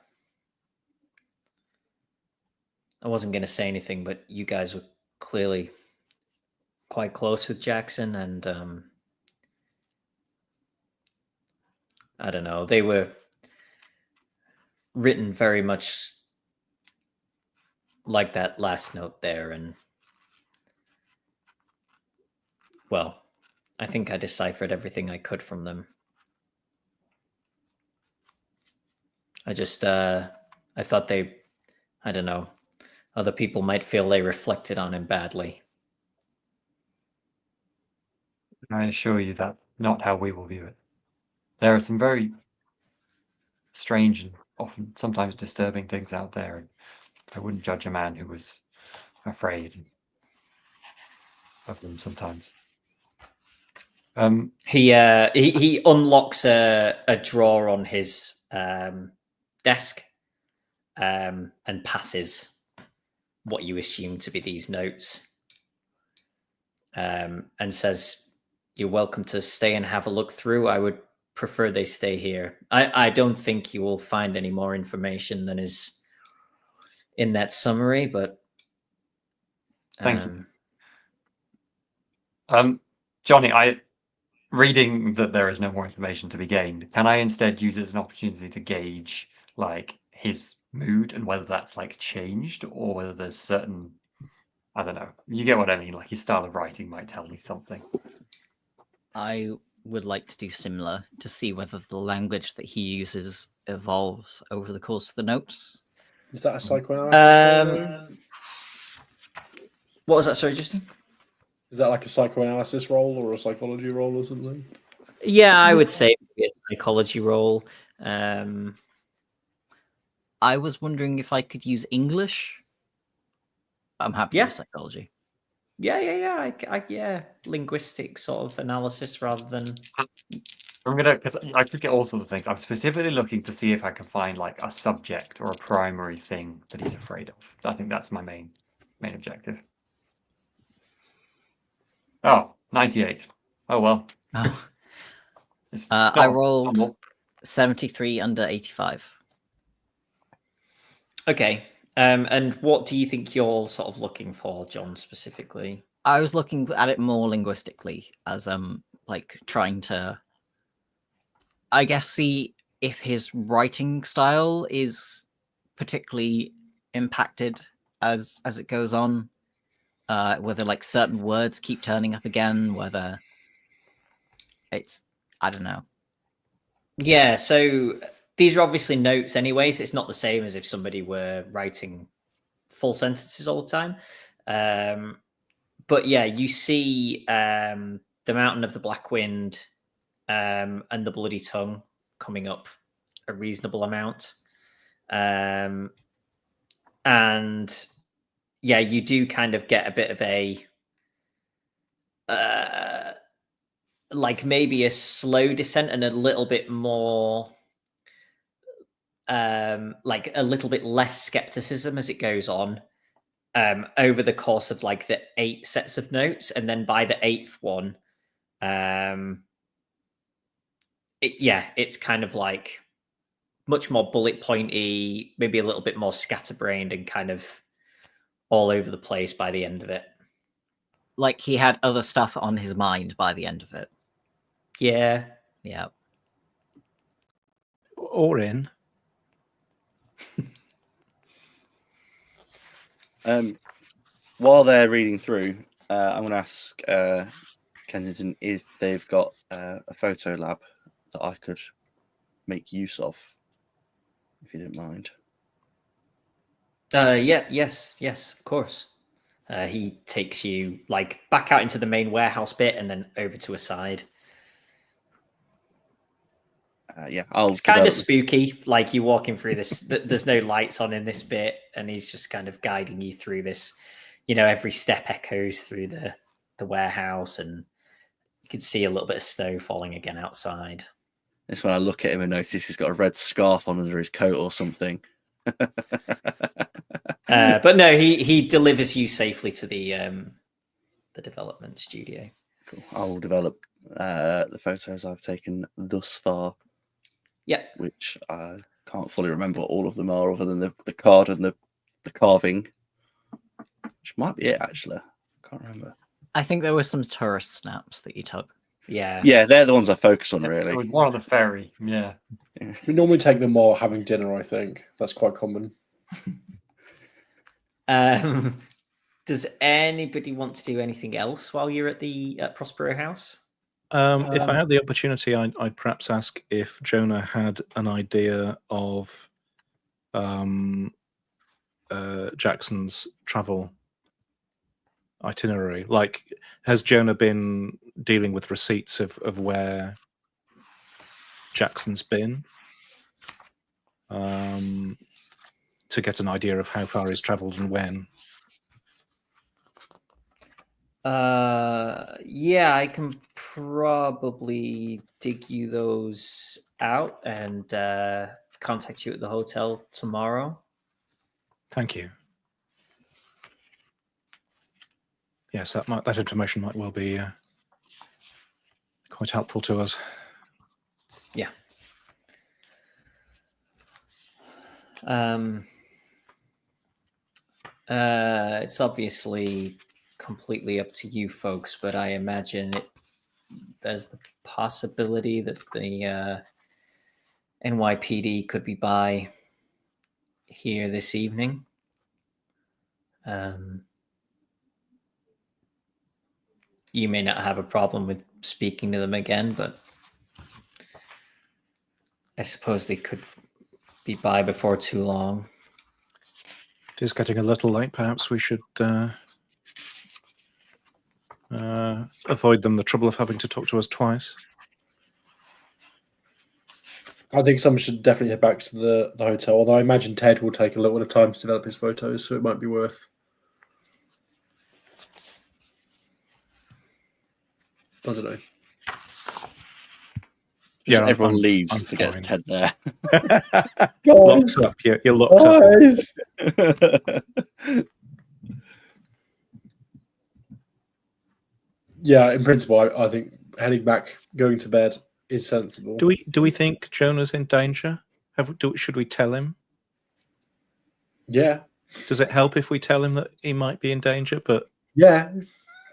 wasn't going to say anything, but you guys were clearly quite close with Jackson, and I don't know, they were written very much like that last note there, and well, I think I deciphered everything I could from them. I just I thought I don't know, other people might feel they reflected on him badly. I assure you that's not how we will view it. There are some very strange and often sometimes disturbing things out there, and I wouldn't judge a man who was afraid of them sometimes. He unlocks a drawer on his desk and passes what you assume to be these notes, and says, "You're welcome to stay and have a look through. I would prefer they stay here. I don't think you will find any more information than is in that summary, but Thank you. Jonny, reading that there is no more information to be gained, can I instead use it as an opportunity to gauge like his mood and whether that's like changed or whether there's certain, I don't know, you get what I mean, like his style of writing might tell me something. I would like to do similar to see whether the language that he uses evolves over the course of the notes. Is that a psychoanalysis? What was that? Sorry, Justin? Is that like a psychoanalysis role or a psychology role or something? Yeah, I would say maybe a psychology role. I was wondering if I could use English. I'm happy Yeah. with psychology. Yeah. Linguistic sort of analysis rather than. I'm gonna, because I could get all sorts of things. I'm specifically looking to see if I can find like a subject or a primary thing that he's afraid of. I think that's my main objective. Oh, 98. Oh well. Oh, It's I not rolled humble. 73 under 85. Okay. And what do you think you're sort of looking for, John, specifically? I was looking at it more linguistically as like trying to, I guess, see if his writing style is particularly impacted as it goes on. Whether like certain words keep turning up again, whether it's, I don't know. Yeah, so these are obviously notes anyways. It's not the same as if somebody were writing full sentences all the time. But yeah, you see the Mountain of the Black Wind and the Bloody Tongue coming up a reasonable amount. And yeah, you do kind of get a bit of a like maybe a slow descent and a little bit more like a little bit less skepticism as it goes on over the course of like the 8 sets of notes, and then by the 8th one it's kind of like much more bullet pointy, maybe a little bit more scatterbrained and kind of all over the place by the end of it. Like he had other stuff on his mind by the end of it. Yeah. Or in. While they're reading through, I'm going to ask Kensington if they've got a photo lab that I could make use of, if you didn't mind. Yes, of course. He takes you like back out into the main warehouse bit and then over to a side. It's kind of spooky. Like you're walking through this, there's no lights on in this bit, and he's just kind of guiding you through this. You know, every step echoes through the warehouse, and you can see a little bit of snow falling again outside. That's when I look at him and notice he's got a red scarf on under his coat or something. But no, he delivers you safely to the development studio. Cool. I will develop the photos I've taken thus far. Yeah, which I can't fully remember what all of them are, other than the card and the carving, which might be it actually. I can't remember. I think there were some tourist snaps that you took. Yeah, they're the ones I focus on really. It was one on the ferry. Yeah. We normally take them while having dinner. I think that's quite common. Does anybody want to do anything else while you're at the Prospero House? If I had the opportunity, I'd perhaps ask if Jonah had an idea of Jackson's travel itinerary. Like, has Jonah been dealing with receipts of where Jackson's been to get an idea of how far he's traveled and when? Yeah, I can probably dig you those out and contact you at the hotel tomorrow. Thank you. Yes, that information might well be quite helpful to us. Yeah. It's obviously completely up to you folks, but I imagine there's the possibility that the NYPD could be by here this evening. You may not have a problem with speaking to them again, but I suppose they could be by before too long. It is getting a little late. Perhaps we should avoid them the trouble of having to talk to us twice. I think someone should definitely head back to the hotel, although I imagine Ted will take a little bit of time to develop his photos, so it might be worth. I don't know. Yeah, everyone I'm- leaves I'm and forgets fine. Ted there. Locks up. Yeah, you're locked up. Guys! Yeah, in principle, I think heading back, going to bed is sensible. Do we think Jonah's in danger? Should we tell him? Yeah. Does it help if we tell him that he might be in danger? But Yeah.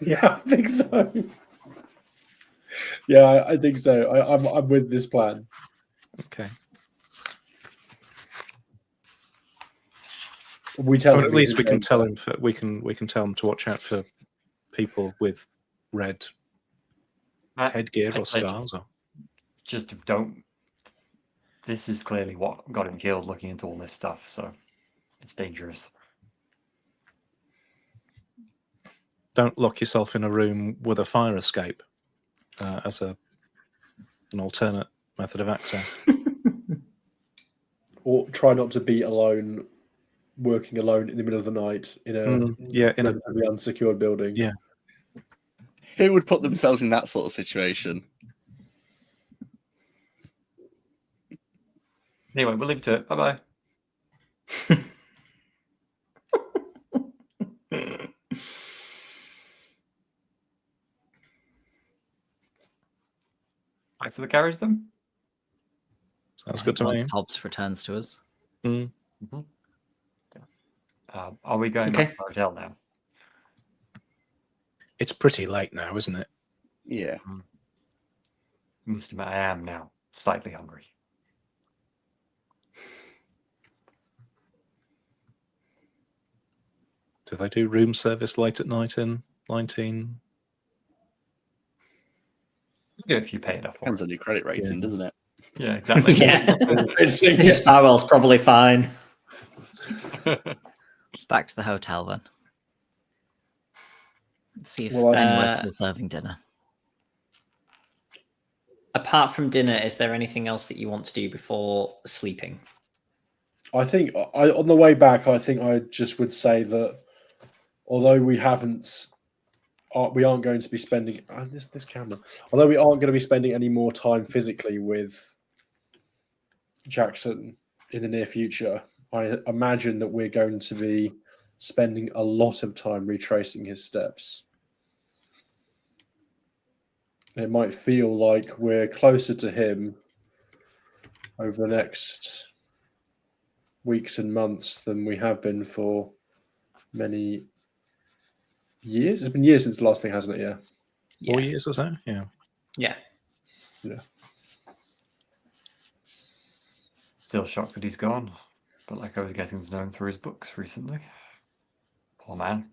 Yeah, I think so. Yeah, I think so. I'm with this plan. okay. We tell I mean, him at least he's we in can danger. tell him. We can tell him to watch out for people with red headgear I or scars. just don't. This is clearly what got him killed. Looking into all this stuff, so it's dangerous. Don't lock yourself in a room with a fire escape as an alternate method of access. Or try not to be alone, working alone in the middle of the night in a in a relatively unsecured building. Yeah. Who would put themselves in that sort of situation? Anyway, we'll leave it to it. Bye bye. Back to the carriage then. Sounds good to me. Once Hobbs returns to us. Mm. Are we going back to the hotel now? It's pretty late now, isn't it? Yeah. Must admit, I am now slightly hungry. Do they do room service late at night in 19? Yeah, if you pay enough for Depends it. on your credit rating, Yeah. doesn't it? Yeah, exactly. Yeah. Yeah. Sparrow's probably fine. Back to the hotel then. Let's see if Well, anyone's still serving dinner. Apart from dinner, is there anything else that you want to do before sleeping? I think on the way back, I think I just would say that although we aren't going to be spending this camera. Although we aren't going to be spending any more time physically with Jackson in the near future, I imagine that we're going to be spending a lot of time retracing his steps. It might feel like we're closer to him over the next weeks and months than we have been for many years. It's been years since the last thing, hasn't it? Yeah. 4 years or so? Yeah. Yeah. Yeah. Still shocked that he's gone, but like I was getting to know him through his books recently. Poor man.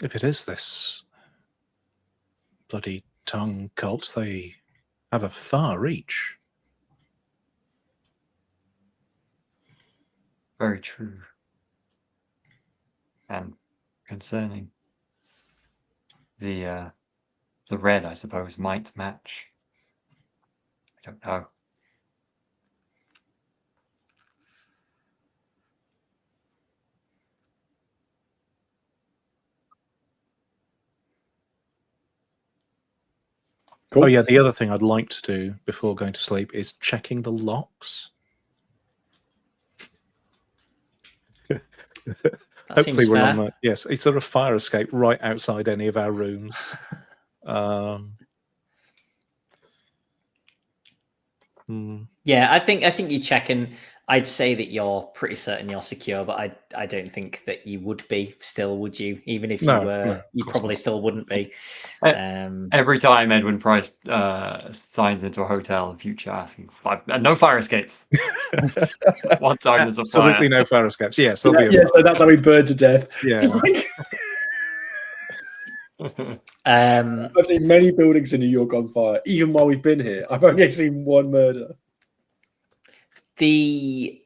If it is this bloody tongue cult, they have a far reach. Very true. And concerning. The red, I suppose, might match. I don't know. Cool. Oh yeah, the other thing I'd like to do before going to sleep is checking the locks. That seems Hopefully we're fair. on that. Yes, is there a fire escape right outside any of our rooms? Yeah, I think you check, and I'd say that you're pretty certain you're secure, but I don't think that you would be still, would you? Even if you No, were, no, of you course probably not. still wouldn't be. Every time Edwin Price signs into a hotel in future asking, no fire escapes. One time there's a fire. Absolutely no fire escapes. Yes, there'll be a fire. So that's how we burned to death. Yeah. I've seen many buildings in New York on fire, even while we've been here. I've only seen one murder. The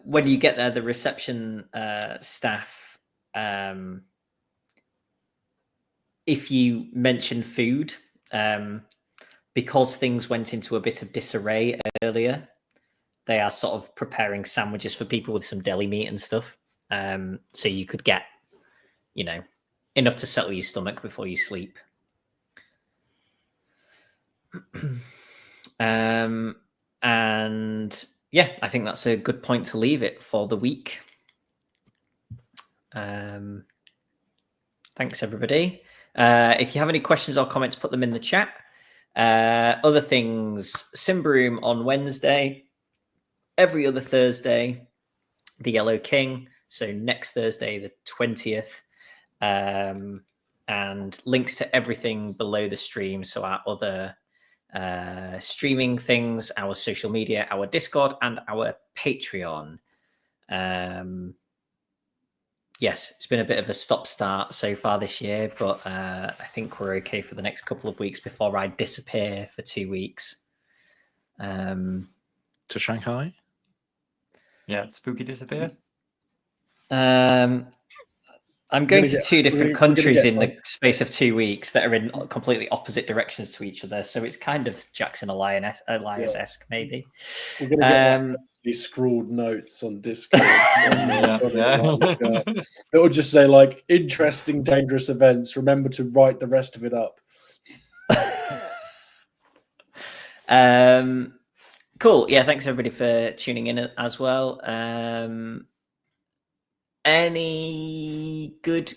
when you get there, the reception staff, if you mention food, because things went into a bit of disarray earlier, they are sort of preparing sandwiches for people with some deli meat and stuff. So you could get enough to settle your stomach before you sleep. And yeah, I think that's a good point to leave it for the week. Thanks, everybody. If you have any questions or comments, put them in the chat. Other things, Simbaroom on Wednesday, every other Thursday, the Yellow King. So next Thursday, the 20th. And links to everything below the stream. So our other streaming things, our social media, our Discord, and our Patreon. Yes, it's been a bit of a stop-start so far this year, but I think we're okay for the next couple of weeks before I disappear for 2 weeks. To Shanghai? Yeah, spooky disappear. I'm going to 2 different countries in the like, space of 2 weeks that are in completely opposite directions to each other. So it's kind of Jackson Elias-esque, maybe. We're going to get these scrawled notes on Discord. It will just say, like, interesting, dangerous events. Remember to write the rest of it up. Cool. Yeah, thanks everybody for tuning in as well. Any good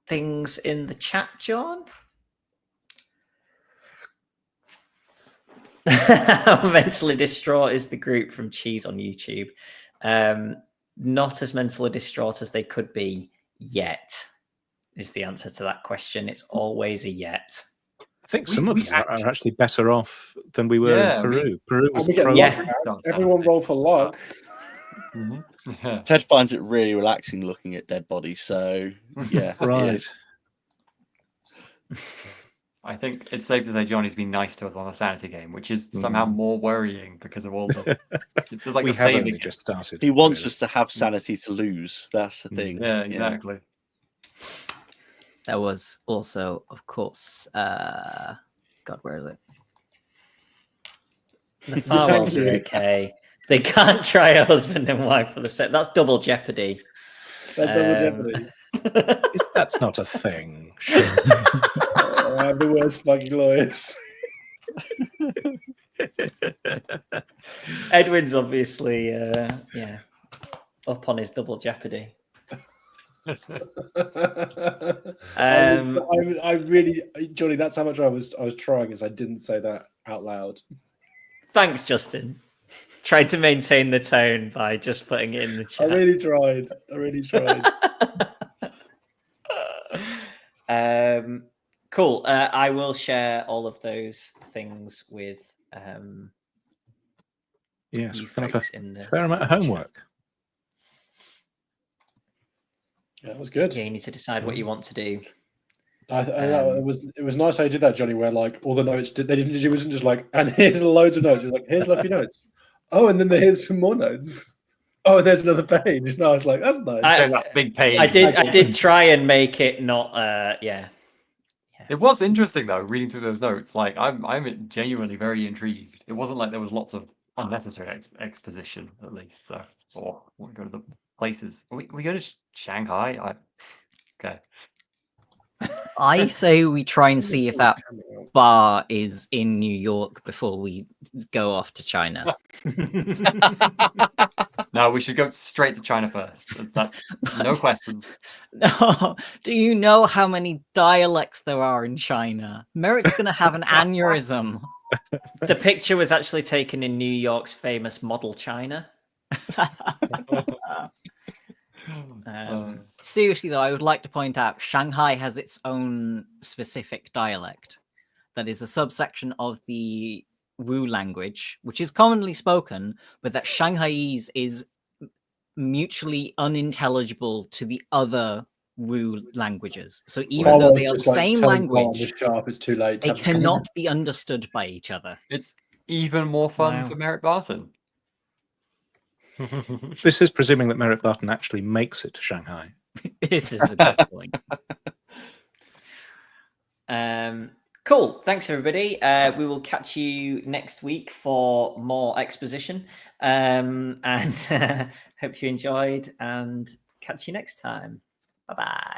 things in the chat, John? Mentally Distraught is the group from Cheese on YouTube. Not as mentally distraught as they could be yet, is the answer to that question. It's always a yet. I think some of us are actually better off than we were in Peru. Peru was everyone roll for luck. Mm-hmm. Ted finds it really relaxing looking at dead bodies, so yeah, right. I think it's safe to say Johnny's been nice to us on a sanity game, which is somehow more worrying because of all the. There's like we a have saving. only just started. He wants us to have sanity to lose. That's the thing. Yeah, exactly. There was also, of course, God, where is it? The Farwells are okay. They can't try a husband and wife for the set. That's double jeopardy. That's double jeopardy. That's not a thing. Sure. I have the worst fucking lawyers. Edwin's obviously, up on his double jeopardy. I really, Johnny, that's how much I was trying, as I didn't say that out loud. Thanks, Justin. Tried to maintain the tone by just putting it in the chat. I really tried. Cool. I will share all of those things with yes, you we're going to folks have in the a fair amount of homework. Yeah, that was good. Yeah, you need to decide what you want to do. It was nice how you did that, Johnny. Where like all the notes it wasn't just like, and here's loads of notes. It was like, here's a few notes. Oh, and then here's some more notes. Oh, and there's another page. And I was like, that's nice. That big page. I did try and make it not. It was interesting though, reading through those notes. Like I'm genuinely very intrigued. It wasn't like there was lots of unnecessary exposition, at least. So, or we go to the places. We go to Shanghai. Okay. I say we try and see if that bar is in New York before we go off to China. No, we should go straight to China first. No questions. No. Do you know how many dialects there are in China? Merritt's going to have an aneurysm. The picture was actually taken in New York's famous model China. Seriously, though, I would like to point out Shanghai has its own specific dialect that is a subsection of the Wu language, which is commonly spoken, but that Shanghaiese is mutually unintelligible to the other Wu languages. So even though they are the same language, it's too late. they cannot be understood by each other. It's even more fun for Merritt Barton. This is presuming that Merritt Barton actually makes it to Shanghai. This is a good point. Cool. Thanks, everybody. We will catch you next week for more exposition. And hope you enjoyed, and catch you next time. Bye-bye.